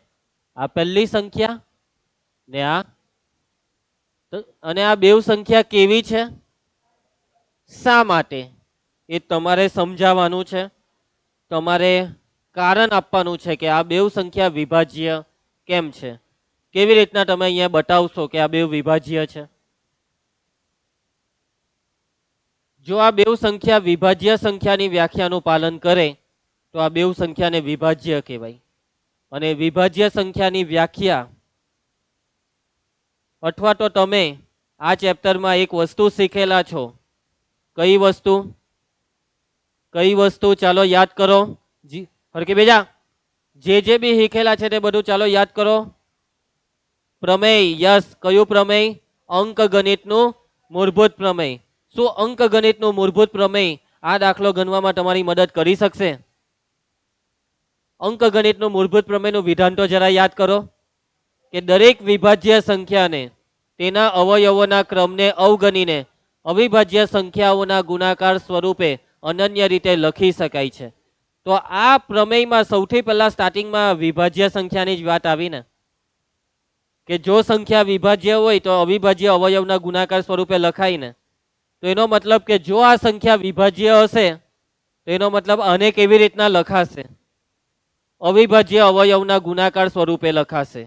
આ પહેલી સંખ્યા ને આ, અને આ બે સંખ્યા કેવી છે? શા માટે એ તમારે સમજાવવાનું છે. તમારે કારણ આપવાનું છે કે આ બે સંખ્યા વિભાજ્ય કેમ છે. કેવી રીતના તમે અહીંયા બતાવશો કે આ બે વિભાજ્ય છે? જો આ બે સંખ્યા વિભાજ્ય સંખ્યાની વ્યાખ્યાનું પાલન કરે તો આ બે સંખ્યાને વિભાજ્ય કહેવાય. અને વિભાજ્ય સંખ્યાની વ્યાખ્યા અથવા તો તમે આ ચેપ્ટરમાં એક વસ્તુ શીખેલા છો. કઈ વસ્તુ? કઈ વસ્તુ? ચાલો યાદ કરો. હરકે બેજા, જે બી શીખેલા છે તે બધું ચાલો યાદ કરો. પ્રમેય. યસ, કયું પ્રમેય? અંકગણિતનું મૂળભૂત પ્રમેય. શું અંકગણિતનું મૂળભૂત પ્રમેય આ દાખલો ગણવામાં તમારી મદદ કરી શકશે? અંકગણિતનું મૂળભૂત પ્રમેયનું વિધાન તો જરા યાદ કરો કે દરેક વિભાજ્ય સંખ્યાને તેના અવયવોના ક્રમને અવગણીને અવિભાજ્ય સંખ્યાઓના ગુણાકાર સ્વરૂપે અનન્ય રીતે લખી શકાય છે. તો આ પ્રમેયમાં સૌથી પહેલા સ્ટાર્ટિંગમાં વિભાજ્ય સંખ્યાની જ વાત આવી ને, કે જો સંખ્યા વિભાજ્ય હોય તો અવિભાજ્ય અવયવના ગુણાકાર સ્વરૂપે લખાય ને. તો એનો મતલબ કે જો આ સંખ્યા વિભાજ્ય હશે તો એનો મતલબ આને કેવી રીતના લખાશે? અવિભાજ્ય અવયવના ગુણાકાર સ્વરૂપે લખાશે.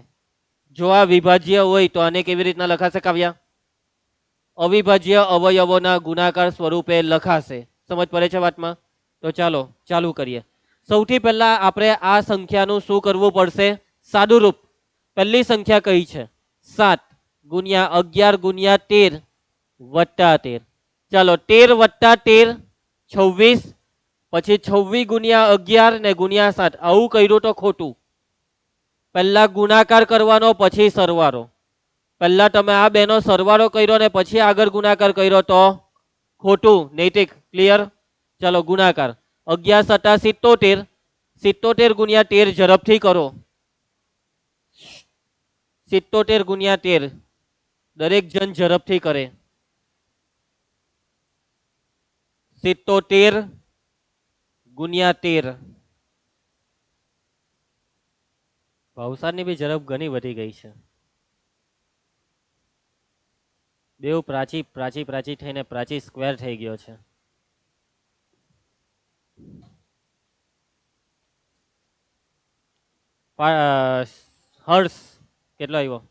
જો આ વિભાજ્ય હોય તો આને કેવી રીતના લખાશે કાવ્યા? અવિભાજ્ય અવયવોના ગુણાકાર સ્વરૂપે લખાશે. સમજ પડે છે વાતમાં? તો ચાલો ચાલુ કરીએ. સૌથી પહેલા આપણે આ સંખ્યાનું શું કરવું પડશે? સાદુરૂપ. પહેલી સંખ્યા કઈ છે? 7 ગુણ્યા 11 ગુણ્યા 13 વત્તા 13. ચાલો 13 વત્તા 13 26. પછી 26 ગુણ્યા 11 ને ગુણ્યા 7. આવું કર્યું તો ખોટું. પહેલા ગુણાકાર કરવાનો પછી સરવાળો. પહેલા તમે આ બેનો સરવાળો કર્યો ને પછી આગળ ગુણાકાર કર્યો તો ખોટું. નૈતિક ક્લિયર? ચાલો ગુણાકાર. 11 × 7 = 77. 77 ગુણ્યા 13 ઝડપથી કરો. 77 ગુણ્યા 13 દરેક જણ ઝડપથી કરે. 77 ગુણ્યા 13. ભાવસારની બી ઝડપ ઘણી વધી ગઈ છે. બેઉ પ્રાચી પ્રાચી પ્રાચી થઈને પ્રાચી સ્ક્વેર થઈ ગયો છે. હર્ષ કેટલો આવ્યો?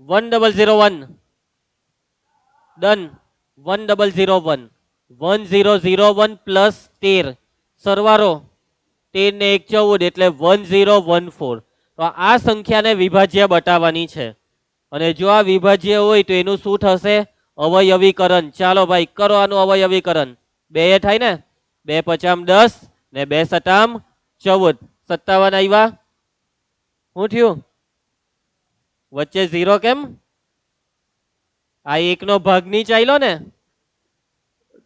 1001. ડન. 1001. 1001 પ્લસ 13 સરવાળો 13 ને 1 14 એટલે 1014. તો આ સંખ્યાને વિભાજ્ય બતાવવાની છે. અને જો આ વિભાજ્ય હોય તો એનું શું થશે? અવયવીકરણ. ચાલો ભાઈ કરો આનું અવયવીકરણ. 2 થાય ને? 2 × 5 = 10 ને 2 × 7 = 14. 57 આવ્યા. શું થયું? વચ્ચે 0 કેમ? આ 1 નો ભાગ નહીં ચાલ્યો ને?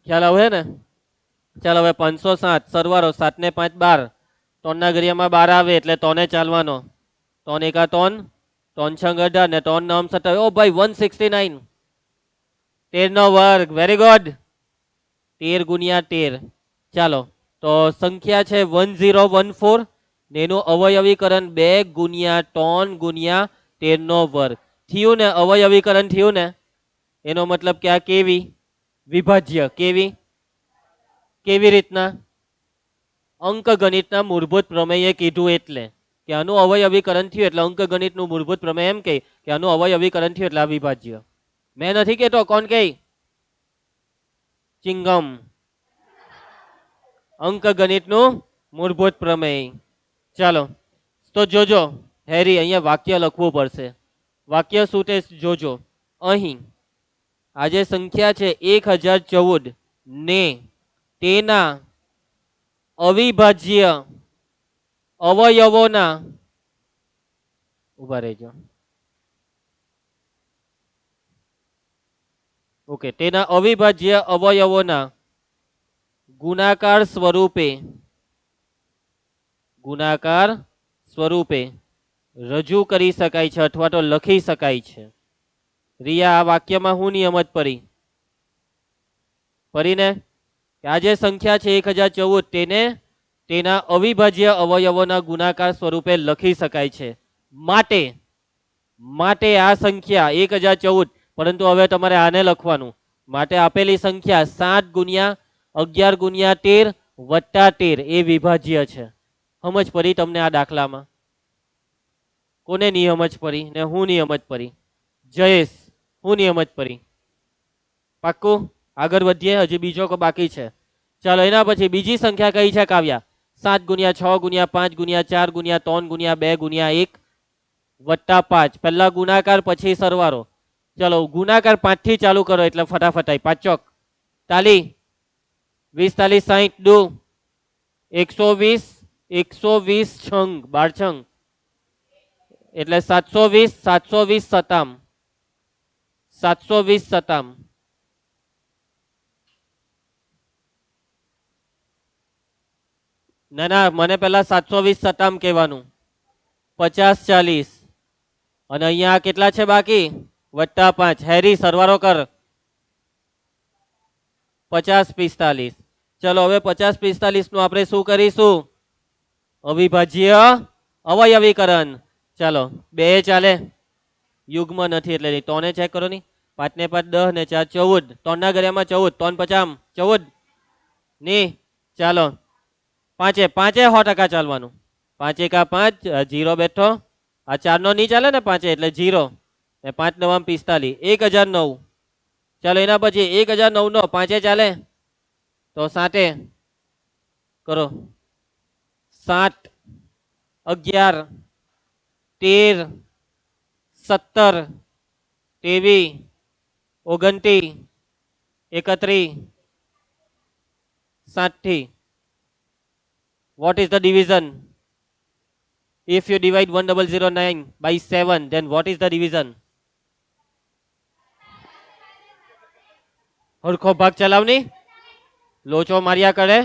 ખ્યાલ આવે ને? ચાલો હવે 507 સરવાળો 7 ને 5 12. 3 ના ઘડિયામાં 12 આવે એટલે 3 ચાલવાનો. 3 × 1 = 3. 3 × 6 = 18 ને 3 × 9 = 27. ઓ ભાઈ 169. 13 નો વર્ગ. Very good. 13 ગુણ્યા 13. ચાલો તો સંખ્યા છે 1014 ને એનું અવયવીકરણ 2 ગુણ્યા 3 ગુણ્યા 13 નો વર્ગ થયું ને? અવયવીકરણ થયું ને? એનો મતલબ કે આ કેવી? વિભાજ્ય. કેવી? કેવી રીતના? અંકગણિતના મૂળભૂત પ્રમેયે કીધું એટલે કે આનું અવયવીકરણ થયું એટલે અંકગણિતનું મૂળભૂત પ્રમેય એમ કહે કે આનું અવયવીકરણ થયું એટલે આ વિભાજ્ય. મેં નથી કહેતો, કોણ કહે? ચિંગમ. અંકગણિતનું મૂળભૂત પ્રમેય. ચાલો તો જોજો હેરી, અહીંયા વાક્ય લખવું પડશે. વાક્ય શું તે જોજો. અહીં આ જે સંખ્યા છે 1014 ને તેના અવિભાજ્ય અવયવોના ઉભા રહેજો. ઓકે, તેના અવિભાજ્ય અવયવોના ગુણાકાર સ્વરૂપે રજૂ કરી શકાય છે અથવા તો લખી શકાય છે. રિયા, આ વાક્યમાં હું નિયમત પડી પડીને આ જે સંખ્યા છે 1014 તેને તેના અવિભાજ્ય અવયવોના ગુણાકાર સ્વરૂપે લખી શકાય છે. માટે આ સંખ્યા 1014, પરંતુ હવે તમારે આને લખવાનું. માટે આપેલી સંખ્યા 7 ગુણ્યા 11 ગુણ્યા 13 વત્તા 13 એ વિભાજ્ય છે. સમજ પડી તમને આ દાખલામાં? કોને નિયમ જ પડી ને હું નિયમ જ પડી? જયેશ, હું નિયમ જ પડી? પાક્કું? આગળ વધીએ, હજી બીજો બાકી છે. ચાલો, એના પછી બીજી સંખ્યા કઈ છે કાવ્યા? 7 ગુણ્યા 6 ગુણ્યા 5 ગુણ્યા 4 ગુણ્યા 3 ગુણ્યા 2 ગુણ્યા 1 વત્તા 5. પહેલા ગુણાકાર પછી સરવાળો. ચલો, ગુણાકાર 5 થી ચાલુ કરો એટલે ફટાફટ આય. 5 ચોક તાલી, 20 40 60 દુ 120 120 છંગ 12 છંગ એટલે 720 720 સતામ 720 સતામ. ના, મને પેલા 720 સતામ કહેવાનું. 50 40 અને અહીંયા કેટલા છે બાકી? વત્તા 5. હેરી સરવાળો કર. 50 45. ચલો, હવે 50 45 નું આપણે શું કરીશું? અવિભાજ્ય અવયવીકરણ. ચાલો, 2 ચાલે, યુગ્મ નથી એટલે નહીં. 3 ચેક કરો ની. 5 ને 5 10 ને 4 14. 3 ના ઘડિયામાં 14 3 50 14 ની. ચાલો, 5 100% ચાલવાનું. 5 એકા 5 0 બેઠો. આ 4 નો નહીં ચાલે ને 5 એટલે 0 ને 5 9 45 1009. ચાલો, એના પછી 1009 નો 5 ચાલે તો 7 કરો. 7 11 13 17 23 29 31 60. What is the division? If you divide 1009 by 7, then what is the division? હરખો ભાગ ચલાવની, લોચો માર્યા કરે.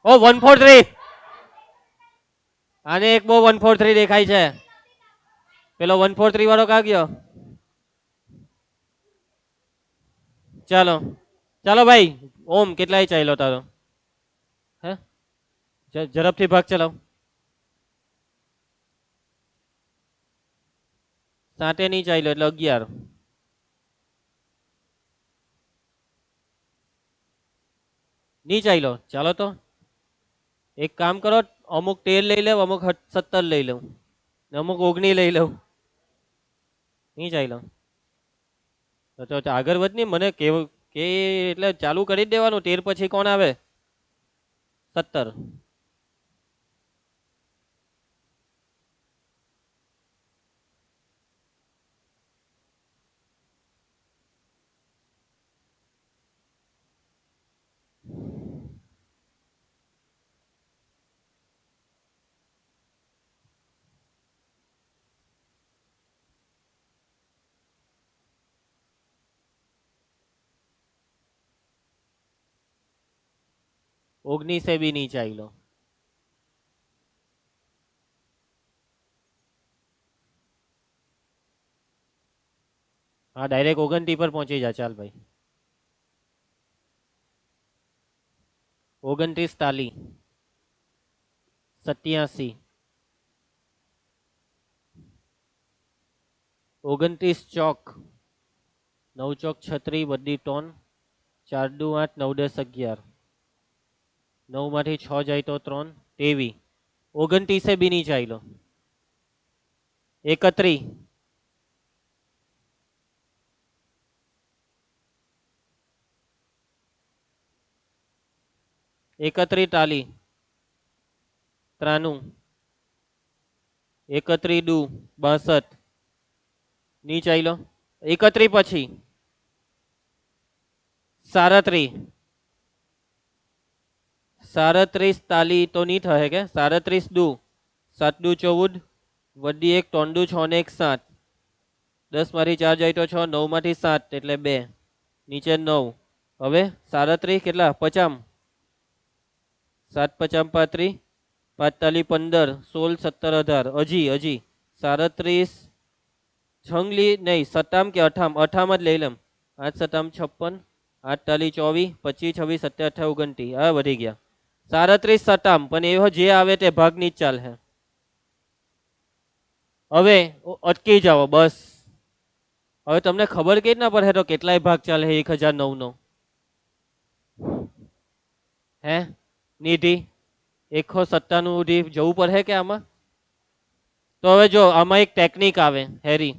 ઓ 143. આને એક બહુ 143 દેખાય છે. પેલો 143 વાળો કા ગયો? ચાલો ચાલો ભાઈ, ઓમ કેટલાય ચાલ્યો તારો? હે, ઝડપથી ભાગ ચલાવ. 7 નહીં ચાલ્યો એટલે 11. નહીં ચાલ્યો. ચાલો, તો એક કામ કરો, અમુક 13 લઈ લઉં, અમુક 17 લઈ લઉં, અમુક 19 લઈ લઉં. નહીં ચાલ્યો તો આગળ વધ નહીં. મને કેવું કે એટલે ચાલુ કરી જ દેવાનું. 13 પછી કોણ આવે? 17. ઓગણીસે બી નહીં ચાલ્યો. હા, ડાયરેક્ટ 29 પર પહોંચી જા. ચાલ ભાઈ, 29 તાલી 87 29 ચોક 9 ચોક 36 બધી ટોન 4 દુ 8 9 10 11. 9 માંથી 6 જાય તો 3 23. 29 બી નહીં ચાલ્યો. 31 31 તાલી 93 31 દુ 62 નહીં ચાલ્યો. 31 પછી 37 37 તાલી તો નહીં થાય કે 37 દુ 7 દુ 14 વડી 1 3 દુ 6 ને 1 7 10 માંથી 4 જાય તો 6 9 માંથી 7 એટલે 2 નીચે 9 હવે 37 કેટલા 50 7 50 35 45 15 16 17 18 હજી 37 છંગલી નહીં સત્તામ કે અઠામ જ લઈ લેમ 8 સત્તામ 56 8 તાલી 24 25 26 27 28 29 હા વધી ગયા 37 સત્તામ પણ એવો જે આવે તે ભાગની જ ચાલ હે હવે અટકી જાઓ બસ હવે તમને ખબર કઈ ના પડે તો કેટલાય ભાગ ચાલે 1009 નો હે નિધિ 197 સુધી જવું પડે કે આમાં તો હવે જો આમાં એક ટેકનિક આવે હેરી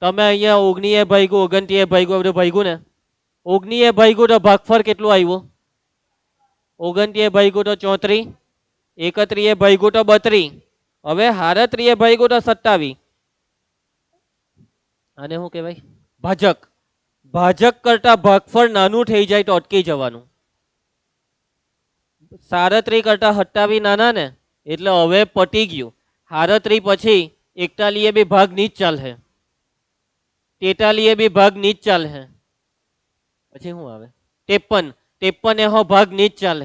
તમે અહીંયા 19 ભાગ્યું 29 ભાગ્યું બધું ભાગ્યું ને 19 ભાગ્યું તો ભાગફળ કેટલું આવ્યું 29 ભાગ્યું તો 34 31 ભાગ્યું તો 32 હવે 37 ભાગ્યું તો 27 આને શું કહેવાય ભાજક ભાજક કરતા ભાગફળ નાનું થઈ જાય તો અટકી જવાનું 37 કરતા 27 નાના ને એટલે હવે પટી ગયું 37 પછી 41 બી ભાગ ની જ ચાલે 43 બી ભાગ ની જ ચાલે પછી શું આવે 53 એહો ભાગ ની જ ચાલે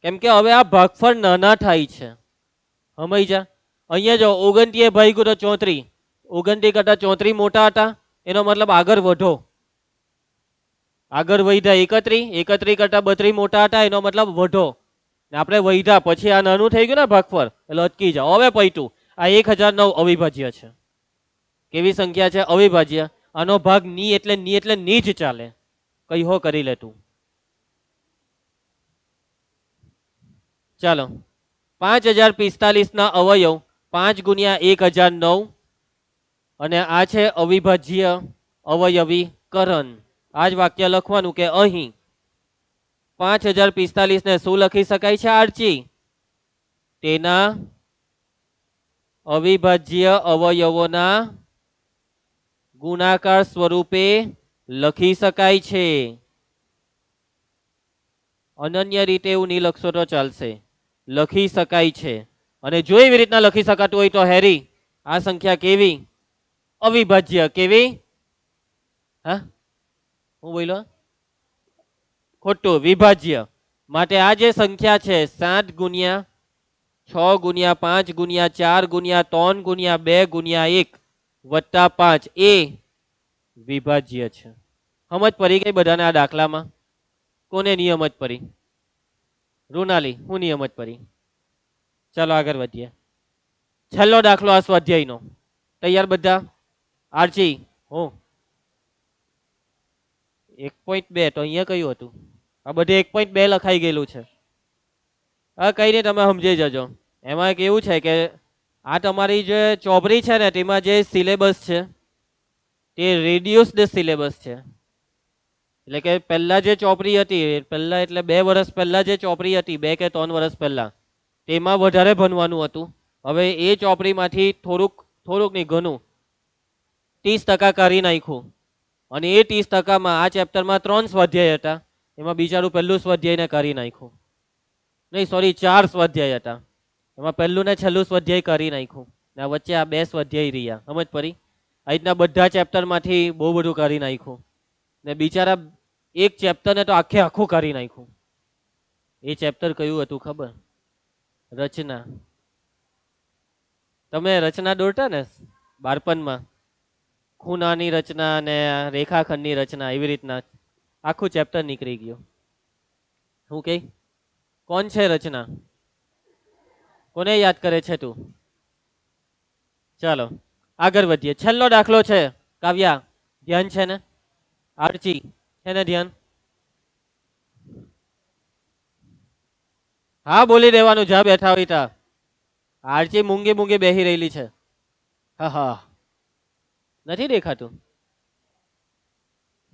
કેમ કે હવે આ ભાગફળ નાના થાય છે સમજ જા અહીંયા જો 29 ભાગ્યું તો 34 29 કરતા 34 મોટા હતા એનો મતલબ આગળ વધો આગળ વધ્યા 31 કરતા 32 મોટા હતા એનો મતલબ વધો ને આપણે વધ્યા પછી આ નાનું થઈ ગયું ને ભાગફળ એટલે અટકી જાઓ હવે પૈટું આ 1009 અવિભાજ્ય છે કેવી સંખ્યા છે અવિભાજ્ય આનો ભાગ ની એટલે ની જ ચાલે કઈ હો કરી લે તું ચાલો 5045 ના અવયવ 5 ગુણ્યા 1009 અને આ છે અવિભાજ્ય અવયવીકરણ આ જ વાક્ય લખવાનું કે અહીં 5045 ને શું લખી શકાય છે આરચી તેના અવિભાજ્ય અવયવોના ગુણાકાર સ્વરૂપે લખી શકાય છે અનન્ય રીતે એવું નહીં લખશો તો ચાલશે લખી શકાય છે અને જો એવી રીતના લખી શકાતું હોય તો હેરી આ સંખ્યા કેવી અવિભાજ્ય કેવી હા હું બોલો ખોટું વિભાજ્ય માટે આ જે સંખ્યા છે 7 ગુણ્યા 6 ગુણ્યા 5 ગુણ્યા 4 ગુણ્યા 3 ગુણ્યા 2 ગુણ્યા 1 વત્તા 5 એ વિભાજ્ય છે સમજ પડી ગઈ બધાને આ દાખલામાં કોને નિયમ જ પડી રૂનાલી હું નિયમ જ પડી ચાલો આગળ વધીએ છેલ્લો દાખલો આ સ્વાધ્યાયનો તૈયાર બધા આરચી હું 1.2 તો અહીંયા કયું હતું આ બધે 1.2 લખાઈ ગયેલું છે હા કઈ નહીં તમે સમજી જજો એમાં એક એવું છે કે આ તમારી જે ચોપડી છે ને તેમાં જે સિલેબસ છે તે રિડ્યુસ્ડ સિલેબસ છે એટલે કે પહેલા જે ચોપડી હતી પહેલા એટલે 2 વર્ષ પહેલા જે ચોપડી હતી 2 કે 3 વર્ષ પહેલા તેમાં વધારે ભણવાનું હતું હવે એ ચોપડીમાંથી થોડુંક નહીં ઘણું 30% કરી નાખ્યું અને એ 30%માં આ ચેપ્ટરમાં 3 સ્વાધ્યાય હતા એમાં બિચારું પહેલું સ્વાધ્યાયને કરી નાખ્યું નહીં સોરી 4 સ્વાધ્યાય હતા એમાં પહેલું ને છેલ્લું સ્વાધ્યાય કરી નાખ્યું ને વચ્ચે આ 2 સ્વાધ્યાય રહ્યા સમજ પડી આ રીતના બધા ચેપ્ટરમાંથી બહુ બધું કરી નાખ્યું ને બિચારા એક ચેપ્ટરને તો આખું કરી નાખ્યું એ ચેપ્ટર કયું હતું ખબર રચના તમે રચના દોરતા ને બાળપણમાં ખૂણાની રચના ને રેખાખંડની રચના એવી રીતના આખું ચેપ્ટર નીકળી ગયું હું કે કોણ છે રચના કોને યાદ કરે છે તું ચાલો આગળ વધીએ છેલ્લો દાખલો છે કાવ્યા ધ્યાન છે ને આરચી છે ને ધ્યાન હા બોલી દેવાનું જા બેઠા હોય તા આરચી મૂંગી બેહી રહેલી છે હા હા નથી દેખાતું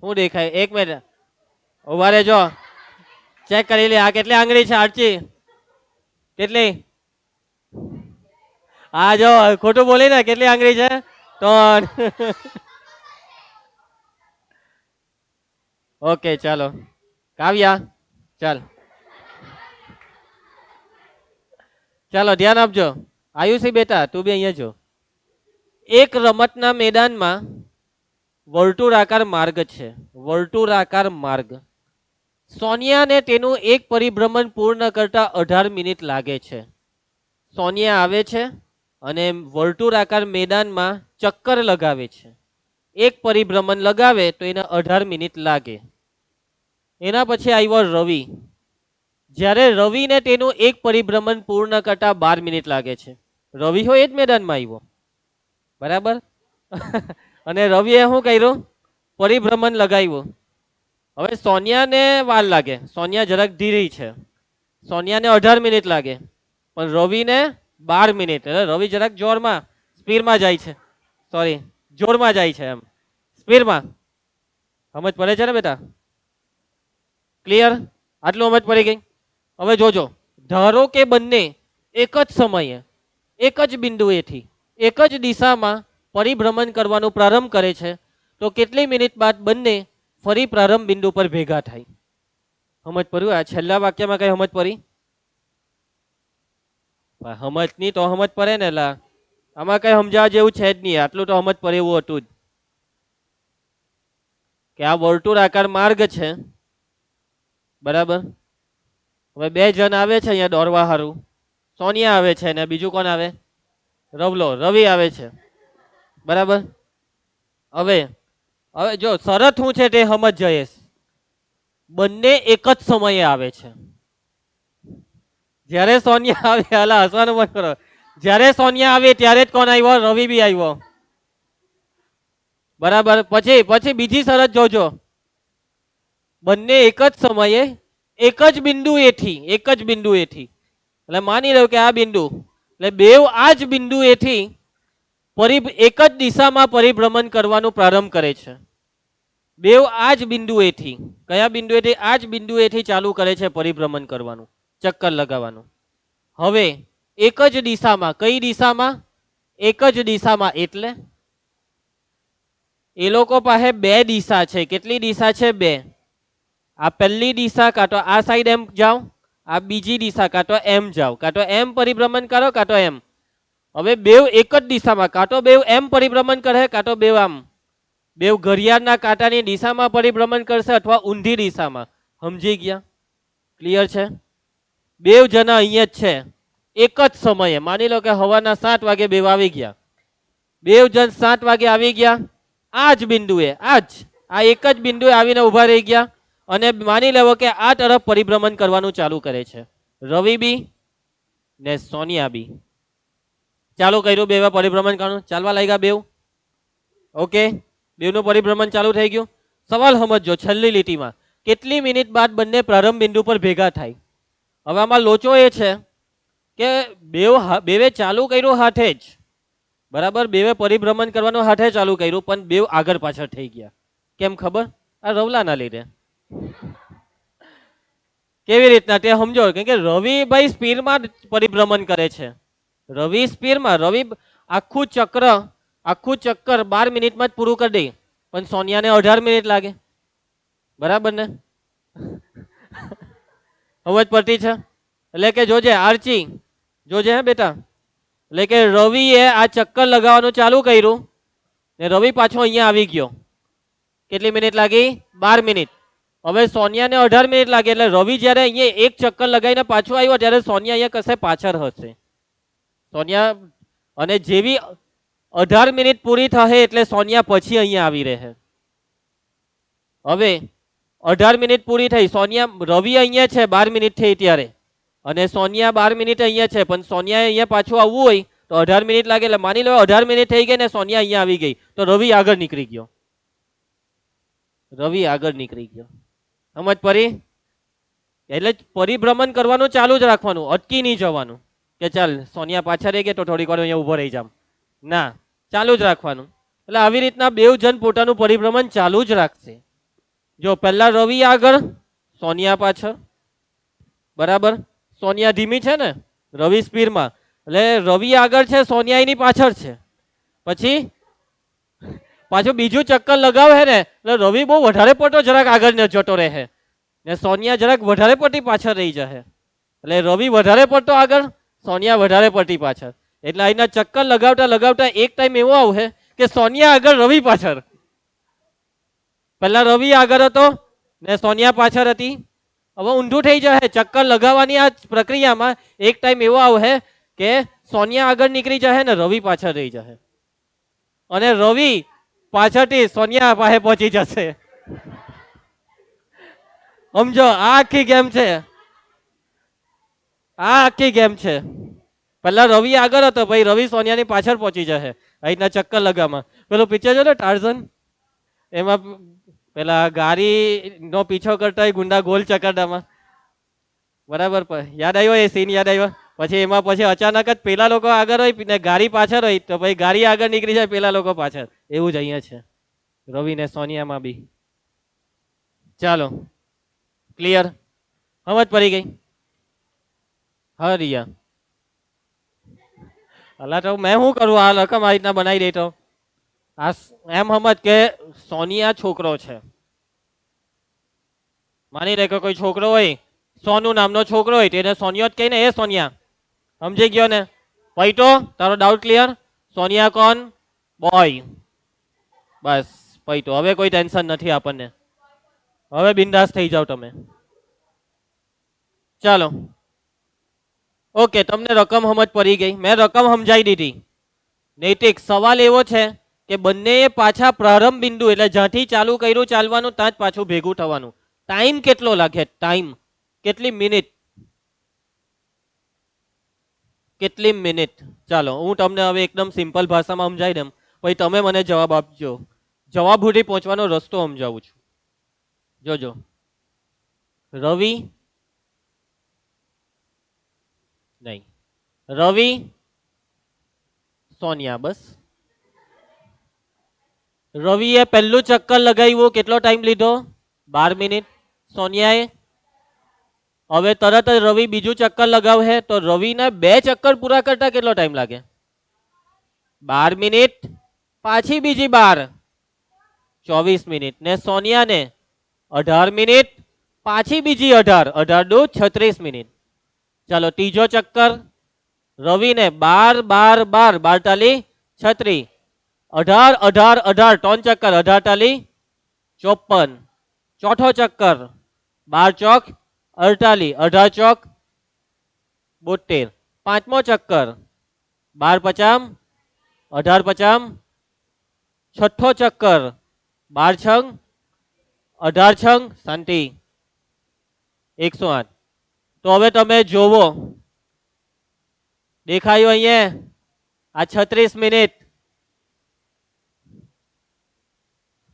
હું દેખાય એક મિનિટ ઉભા રહેજો ચેક કરી લે આ કેટલી આંગળી છે આરચી કેટલી હા જો ખોટું બોલી ને કેટલી આંગળી છે 3 ઓકે ચાલો કાવ્યા ચાલ ચાલો ધ્યાન આપજો. આયુષી બેટા તું બી અહીંયા જો. એક રમતના મેદાનમાં વર્તુળાકાર માર્ગ છે. વર્તુળાકાર માર્ગ. સોનિયાને તેનું એક પરિભ્રમણ પૂર્ણ કરતા 18 મિનિટ લાગે છે. સોનિયા આવે છે અને વર્તુળાકાર મેદાનમાં ચક્કર લગાવે છે. એક પરિભ્રમણ લગાવે તો એને 18 મિનિટ લાગે. એના પછી આવ્યો રવિ. જ્યારે રવિને તેનું એક પરિભ્રમણ પૂર્ણ કરતા 12 મિનિટ લાગે છે. રવિ હોય એ જ મેદાનમાં આવ્યો, બરાબર. અને રવિએ શું કર્યું? પરિભ્રમણ લગાવ્યું. હવે સોનિયાને વાર લાગે, સોનિયા જરાક ધીરી છે. સોનિયાને 18 મિનિટ લાગે, પણ રવિને 12 મિનિટ. રવિ જરાક જોરમાં સ્પીડમાં જાય છે, સોરી જોરમાં જાય છે, એમ સ્પીડમાં. સમજ પડે છે ને બેટા? ક્લિયર? આટલું સમજ પડી ગઈ? હવે જોજો, ધારો કે બંને એક જ સમયે એક જ બિંદુએથી એક જ દિશામાં પરિભ્રમણ કરવાનું પ્રારંભ કરે છે, તો કેટલી મિનિટ બાદ બંને ફરી પ્રારંભ બિંદુ પર ભેગા થાય? સમજ પડ્યું? આ છેલ્લા વાક્યમાં કઈ સમજ પડી? સમજ નહીં તો સમજ પડે ને લા, આમાં કઈ સમજાવવા જેવું છે જ નહીં. આટલું તો સમજ પડે એવું હતું જ કે આ વર્તુળાકાર માર્ગ છે, બરાબર. હવે બે જણ આવે છે અહીંયા દોરવા હારું. સોનિયા આવે છે ને બીજું કોણ આવે? રવિ આવે છે, બરાબર. હવે હવે જો શરત શું છે તે સમજ જઈશ. બંને એક જ સમયે આવે છે. જ્યારે સોનિયા આવે, હાલા હસવાનું બંધ કરો. જ્યારે સોનિયા આવે ત્યારે જ કોણ આવ્યો? રવિ બી આવ્યો, બરાબર. પછી બીજી શરત જોજો, બંને એક જ સમયે એક જ બિંદુએથી એટલે માની લો કે આ બિંદુ, એટલે બેવ આ જ બિંદુએથી એક જ દિશામાં પરિભ્રમણ કરવાનું પ્રારંભ કરે છે. બેવ આ જ બિંદુએથી, કયા બિંદુએથી? આ જ બિંદુએથી ચાલુ કરે છે પરિભ્રમણ કરવાનું, ચક્કર લગાવવાનું. હવે એક જ દિશામાં, કઈ દિશામાં? એક જ દિશામાં. એટલે એ લોકો પાસે બે દિશા છે. કેટલી દિશા છે? બે. આ પહેલી દિશા કાં તો આ સાઈડ એમ જાઓ, આ બીજી દિશા કાં તો એમ જાઓ, કાં તો એમ પરિભ્રમણ કરો કાં તો એમ. હવે બેવ એક જ દિશામાં, કાં તો બેવ એમ પરિભ્રમણ કરે કાં તો બેવ આમ. બેવ ઘડિયાળના કાંટાની દિશામાં પરિભ્રમણ કરશે અથવા ઊંધી દિશામાં. સમજી ગયા? ક્લિયર છે? બેવ જણા અહીંયા જ છે એક જ સમયે. માની લો કે સવારના 7 વાગે બેવ આવી ગયા. બેવ જણ 7 વાગે આવી ગયા, આ જ બિંદુએ, આ એક જ બિંદુએ આવીને ઉભા રહી ગયા અને માની લેવો કે આ તરફ પરિભ્રમણ કરવાનું ચાલુ કરે છે. રવિ બી ને સોનિયા બી ચાલુ કર્યું, બેવા પરિભ્રમણ કરવાનું ચાલવા લાગ્યા બેવ. ઓકે, બેવનું પરિભ્રમણ ચાલુ થઈ ગયું. સવાલ સમજો, છેલ્લી લીટીમાં કેટલી મિનિટ બાદ બંને પ્રારંભ બિંદુ પર ભેગા થાય? હવે આમાં લોચો એ છે કે બેવે ચાલુ કર્યું હાથે જ, બરાબર. બેવે પરિભ્રમણ કરવાનું હાથે ચાલુ કર્યું, પણ બેવ આગળ પાછળ થઈ ગયા. કેમ ખબર? આ રવલાના લીધે. કેવી રીતના તે સમજો, કેમ કે રવિ ભાઈ સ્પીડમાં પરિભ્રમણ કરે છે. રવિ સ્પીડમાં, રવિ આખું ચક્કર 12 મિનિટમાં જ પૂરું કરી દે, પણ સોનિયાને 18 મિનિટ લાગે, બરાબર ને? સમજ પડતી છે? એટલે કે જોજે આર્ચી, જોજે હે બેટા, એટલે કે રવિએ આ ચક્કર લગાવવાનું ચાલુ કર્યું ને રવિ પાછો અહીંયા આવી ગયો. કેટલી મિનિટ લાગી? 12 મિનિટ. હવે સોનિયાને 18 મિનિટ લાગે, એટલે રવિ જ્યારે અહીંયા એક ચક્કર લગાવીને પાછો આવ્યો ત્યારે સોનિયા અહીંયા કશે પાછળ હશે. સોનિયા અને જેવી 18 મિનિટ પૂરી થશે એટલે સોનિયા પછી અહીંયા આવી રહે. હવે 18 મિનિટ પૂરી થઈ, સોનિયા, રવિ અહીંયા છે 12 મિનિટ થઈ ત્યારે, અને સોનિયા 12 મિનિટ અહીંયા છે, પણ સોનિયાએ અહીંયા પાછું આવવું હોય તો 18 મિનિટ લાગે. એટલે માની લો 18 મિનિટ થઈ ગઈ ને સોનિયા અહીંયા આવી ગઈ, તો રવિ આગળ નીકળી ગયો. સમજ પડી? એટલે પરિભ્રમણ કરવાનું ચાલુ જ રાખવાનું, અટકી નહીં જવાનું કે ચાલ સોનિયા પાછળ રહી ગઈ તો થોડીક વાર અહીંયા ઉભો રહી જામ. ના, ચાલુ જ રાખવાનું. એટલે આવી રીતના બેવ જણ પોતાનું પરિભ્રમણ ચાલુ જ રાખશે. જો પહેલા રવિ આગળ, સોનિયા પાછળ, બરાબર. સોનિયા ધીમી છે ને, રવિ સ્પીડમાં, એટલે રવિ આગળ છે, સોનિયા એની પાછળ છે. પછી પાછું બીજું ચક્કર લગાવે ને એટલે રવિ બહુ વધારે પડતો જરાક આગળ ન જતો રહે. ને સોનિયા જરાક વધારે પડતી પાછળ રહી જશે, એટલે રવિ વધારે પડતો આગળ, સોનિયા વધારે પડતી પાછળ. એટલે અહીંના ચક્કર લગાવતા લગાવતા એક ટાઈમ એવો આવશે કે સોનિયા આગળ રવિ પાછળ. પહેલા રવિ આગળ હતો ને સોનિયા પાછળ હતી. હવે ઊંધું થઈ જશે. ચક્કર લગાવવાની આ પ્રક્રિયામાં એક ટાઈમ એવો આવશે કે સોનિયા આગળ નીકળી જશે ને રવિ પાછળ રહી જશે, અને રવિ પાછળથી સોનિયા પાસે પહોંચી જશે. સમજો, આ આખી ગેમ છે, આ આખી ગેમ છે. પહેલા રવિ આગળ હતો, ભાઈ રવિ સોનિયાની પાછળ પહોંચી જશે અહીંના ચક્કર લગામાં. પેલું પિક્ચર જો ને ટાર્ઝન, એમાં પેલા ગાડી નો પીછો કરતા હોય ગુંડા ગોલ ચકરડામાં, બરાબર યાદ આવ્યો એ સીન? યાદ આવ્યો? પછી એમાં પછી અચાનક જ પેલા લોકો આગળ હોય ને ગાડી પાછળ હોય, તો ભાઈ ગાડી આગળ નીકળી જાય, પેલા લોકો પાછળ. એવું જ અહીંયા છે રવિ ને સોનિયામાં બી. ચાલો, ક્લિયર? સમજ પડી ગઈ? હા રિયા, અલા તો મેં શું કરું, આ રકમ આ રીતના બનાવી દેતો. આ એમ સમજ કે સોનિયા છોકરો છે, માની લે કે કોઈ છોકરો હોય, સોનુ નામનો છોકરો હોય, તેને સોનિયો જ કહીને, એ સોનિયા. સમજી ગયો ને? ભાઈ તો તારો ડાઉટ ક્લિયર? સોનિયા કોણ? બોય. બસ ભાઈ તો હવે કોઈ ટેન્શન નથી આપણને. હવે બિંદાસ થઈ જાવ તમે. ચાલો, ઓકે, તમને રકમ સમજ પડી ગઈ, મેં રકમ સમજાવી દીધી. નૈતિક સવાલ એવો છે કે બંને પાછા પ્રારંભ બિંદુ, એટલે જ્યાંથી ચાલુ કર્યું ચાલવાનું ત્યાં જ પાછું ભેગું થવાનું. ટાઈમ કેટલો લાગે? ટાઈમ કેટલી મિનિટ? કેટલી મિનિટ? ચાલો હું તમને હવે એકદમ સિમ્પલ ભાષામાં સમજાવી દઉં, પછી તમે મને જવાબ આપજો. જવાબ સુધી પહોંચવાનો રસ્તો સમજાવું છું. જોજો, રવિ નહીં, રવિ સોનિયા, બસ. રવિએ પહેલું ચક્કર લગાવ્યું, કેટલો ટાઈમ લીધો? 12 મિનિટ. સોનિયાએ હવે તરત જ રવિ બીજું ચક્કર લગાવશે, તો રવિને 2 ચક્કર પૂરા કરતા કેટલો ટાઈમ લાગે? 12 મિનિટ, પાછી બીજી 12, 24 મિનિટ. ને સોનિયાને 18 મિનિટ, પાછી બીજી 18, 18 દુ 36 મિનિટ. ચાલો ત્રીજો ચક્કર, રવિને 12 12 12, 12 તાલી 36, 18 18 18, 3 ચક્કર, 18 તાલી 54. ચોથો ચક્કર, 12 ચોક 48, 18 ચોક 72. પાંચમો ચક્કર, 12 પચામ 18 પચામ. છઠ્ઠો ચક્કર, 12 છંગ 18 છંગ શાંતિ 108. તો હવે તમે જોવો, દેખાયું અહીંયા આ 36 મિનિટ.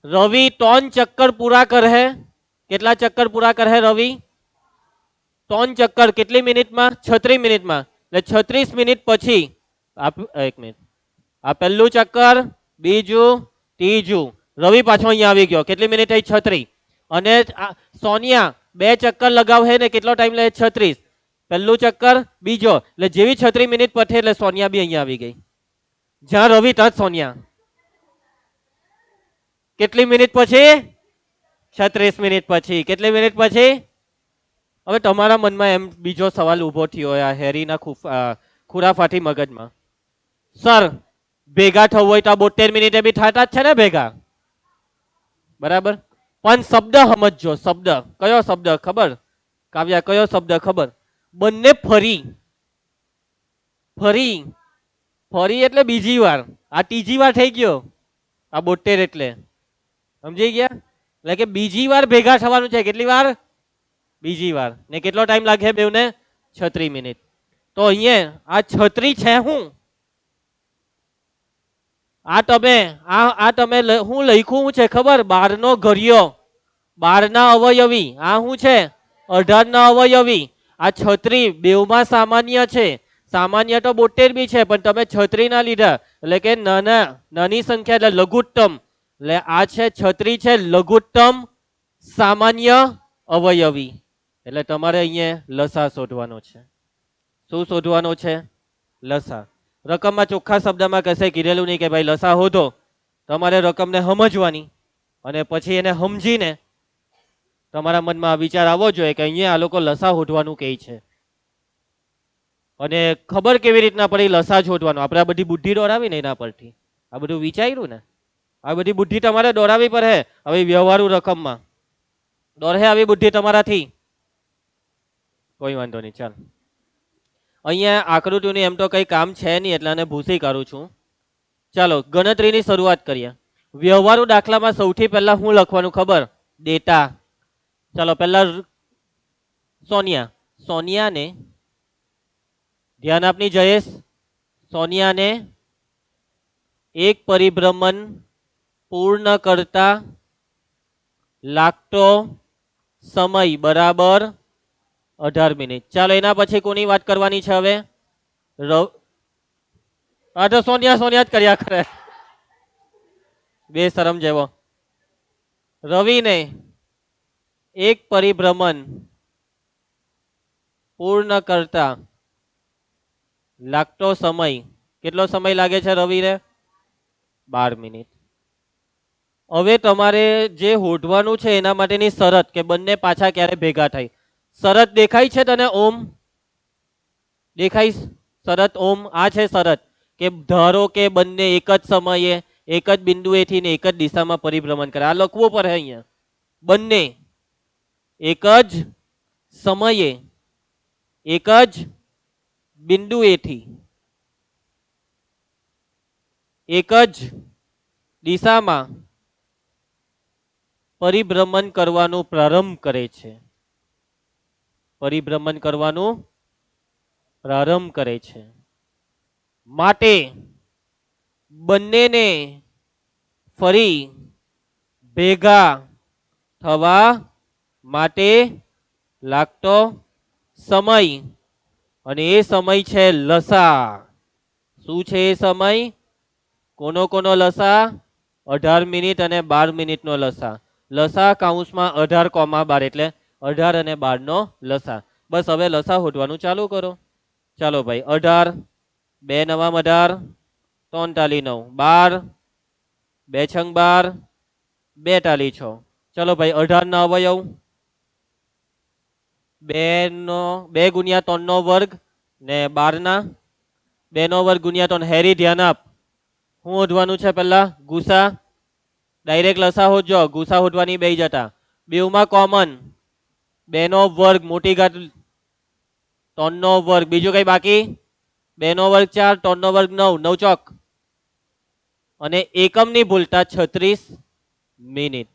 રવિ 3 ચક્કર પૂરા કરે. કેટલા ચક્કર પૂરા કરે રવિ? 3 ચક્કર. કેટલી મિનિટમાં? 36 મિનિટમાં. એટલે 36 મિનિટ પછી એક મિનિટ, આ પહેલું ચક્કર, બીજું, ત્રીજું. રવિ પાછો અહીંયા આવી ગયો. કેટલી મિનિટ થઈ? 36. અને સોનિયા 2 ચક્કર લગાવે ને કેટલો ટાઈમ લે? 36. પહેલું ચક્કર, બીજો, એટલે જેવી 36 મિનિટ પતે એટલે સોનિયા બી અહીંયા આવી ગઈ. જ્યાં રવિ ત્યાં સોનિયા. કેટલી મિનિટ પછી? 36 મિનિટ પછી. કેટલી મિનિટ પછી? હવે તમારા મનમાં એમ બીજો સવાલ ઉભો થયો આ હેરીના ખુરાફાટી મગજમાં, સર ભેગા થવું હોય તો 72 મિનિટે બી થતા જ છે ને ભેગા, બરાબર? પણ શબ્દ સમજો. શબ્દ કયો? શબ્દ ખબર? કાવ્યા કયો શબ્દ ખબર? બંને ફરી. ફરી ફરી એટલે બીજી વાર. આ ત્રીજી વાર થઈ ગયો આ 72, એટલે સમજી ગયા? એટલે કે બીજી વાર ભેગા થવાનું છે. કેટલી વાર? બીજી વાર. ને કેટલો ટાઈમ લાગે બેવને? 36 મિનિટ. તો અહીંયા આ 36 છે હું આ તમે હું લખ્યું છે ખબર? 12 નો ઘડિયો, 12 ના અવયવી. આ શું છે? 18 ના અવયવી. આ 36 બેવમાં સામાન્ય છે. સામાન્ય તો 72 બી છે, પણ તમે 36 ના લીધા, એટલે કે નાની સંખ્યા, એટલે લઘુત્તમ. એટલે આ છે 36 છે લઘુત્તમ સામાન્ય અવયવી. એટલે તમારે અહીંયા લસા શોધવાનો છે. શું શોધવાનો છે? લસા. રકમમાં ચોખ્ખા શબ્દમાં કશે કીધેલું નહીં કે ભાઈ લસા શોધો. તમારે રકમને સમજવાની અને પછી એને સમજીને તમારા મનમાં આ વિચાર આવવો જોઈએ કે અહીંયા આ લોકો લસા શોધવાનું કહે છે, અને ખબર કેવી રીતના પડી લસા શોધવાનું? આપણે આ બધી બુદ્ધિ દોરાવી ને એના પરથી, આ બધું વિચાર્યું ને, આ બધી બુદ્ધિ તમારે દોરાવી પડે. હવે વ્યવહારુ રકમમાં દોરે આવી બુદ્ધિ તમારાથી? કોઈ વાંધો નહીં, ચાલ. અહીંયા આકૃતિનું એમ તો કઈ કામ છે નહીં એટલે આને ભૂસી કાઢું છું. ચાલો ગણતરીની શરૂઆત કરીએ. વ્યવહારુ દાખલામાં સૌથી પહેલા શું લખવાનું ખબર? ડેટા. ચાલો પહેલા સોનિયા. સોનિયાને ધ્યાન આપની જયેશ. સોનિયાને એક પરિભ્રમણ પૂર્ણ કરતા લાગતો સમય બરાબર 18 મિનિટ. ચાલો એના પછી કોની વાત કરવાની છે હવે? આ તો સોનિયા સોનિયા જ કર્યા કરે, બે શરમ જેવો. રવિને એક પરિભ્રમણ પૂર્ણ કરતા લાગતો સમય, કેટલો સમય લાગે છે રવિને? 12 મિનિટ. હવે તમારે જે હોધવાનું છે એના માટેની શરત કે બંને પાછા ક્યારે ભેગા થાય. શરત દેખાય છે તને? ઓમ દેખાય? શરત ઓમ આ છે શરત કે ધારો કે બંને એક જ સમયે એક જ બિંદુએથી ને એક જ દિશામાં પરિભ્રમણ કરે. આ લખવું પડે અહીંયા. બંને એક જ સમયે એક જ બિંદુએથી એક જ દિશામાં પરિભ્રમણ કરવાનું પ્રારંભ કરે છે. પરિભ્રમણ કરવાનું પ્રારંભ કરે છે. માટે બંનેને ફરી ભેગા થવા માટે લાગતો સમય, અને એ સમય છે લસા. શું છે એ સમય? કોનો કોનો લસા? 18 મિનિટ અને 12 મિનિટનો લસા. લસા કૌંસમાં 18,12 એટલે 18 અને 12 નો લસા. બસ હવે લસા શોધવાનું ચાલુ કરો. ચાલો ભાઈ, 18 2 9 18 3 તાલી 9 12 2 છંગ 12 2 તાલી 6. ચલો ભાઈ 18 ના અવયવ 2 ગુણ્યા 3 નો વર્ગ ને 12 ના 2 નો વર્ગ ગુણ્યા 3. હેરી ધ્યાન આપ. શું શોધવાનું છે? પહેલા ગુસા. ડાયરેક્ટ લસા શોધજો, ગુસા શોધવાની બે જતા. બેવમાં કોમન 2 નો વર્ગ મોટી ઘાત 3 નો વર્ગ, બીજું કઈ બાકી? 2 નો વર્ગ 4 3 નો વર્ગ 9 9 ચોક, અને એકમ ની ભૂલતા 36 મિનિટ.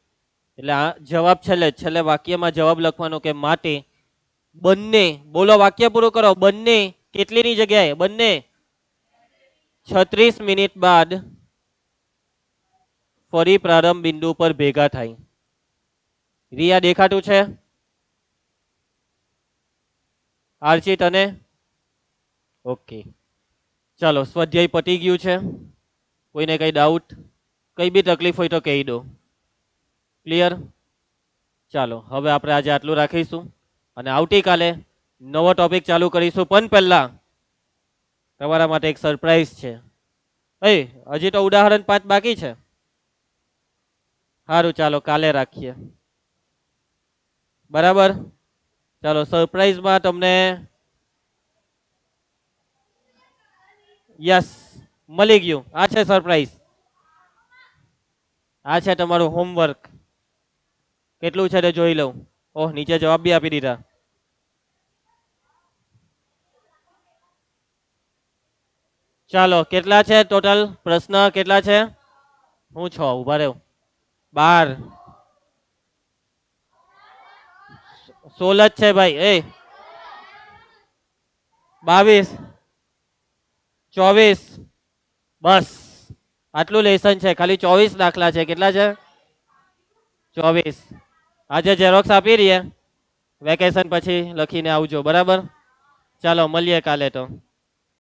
એટલે આ જવાબ છેલ્લે વાક્યમાં જવાબ લખવાનો કે માટે બંને, બોલો વાક્ય પૂરું કરો. બંને કેટલીની જગ્યાએ? બંને 36 મિનિટ બાદ ફરી પ્રારંભ બિંદુ પર ભેગા થાય. રિયા દેખાતું છે? આરચિત અને ઓકે. ચાલો સ્વાધ્યાય પતી ગયું છે. કોઈને કઈ ડાઉટ, કઈ બી તકલીફ હોય તો કહી દો. ક્લિયર? ચાલો હવે આપણે આજે આટલું રાખીશું અને આવતીકાલે નવો ટોપિક ચાલુ કરીશું. પણ પહેલા તમારા માટે એક સરપ્રાઈઝ છે. હજી તો ઉદાહરણ 5 બાકી છે. સારું ચાલો કાલે રાખીએ, બરાબર? ચાલો સરપ્રાઈઝમાં તમને યસ મળી ગયું. આ છે સરપ્રાઈઝ. આ છે તમારું હોમવર્ક. કેટલું છે તે જોઈ લઉં. ઓહ, નીચે જવાબ બી આપી દીધા. ચાલો કેટલા છે ટોટલ? પ્રશ્ન કેટલા છે? હું 6 ઉભા રહ્યો. 12 16 જ છે ભાઈ. 22 24 બસ આટલું લેસન છે. ખાલી 24 દાખલા છે. કેટલા છે? 24. આજે ઝેરોક્સ આપી રહીએ, વેકેશન પછી લખીને આવજો, બરાબર? ચાલો મળીએ કાલે તો.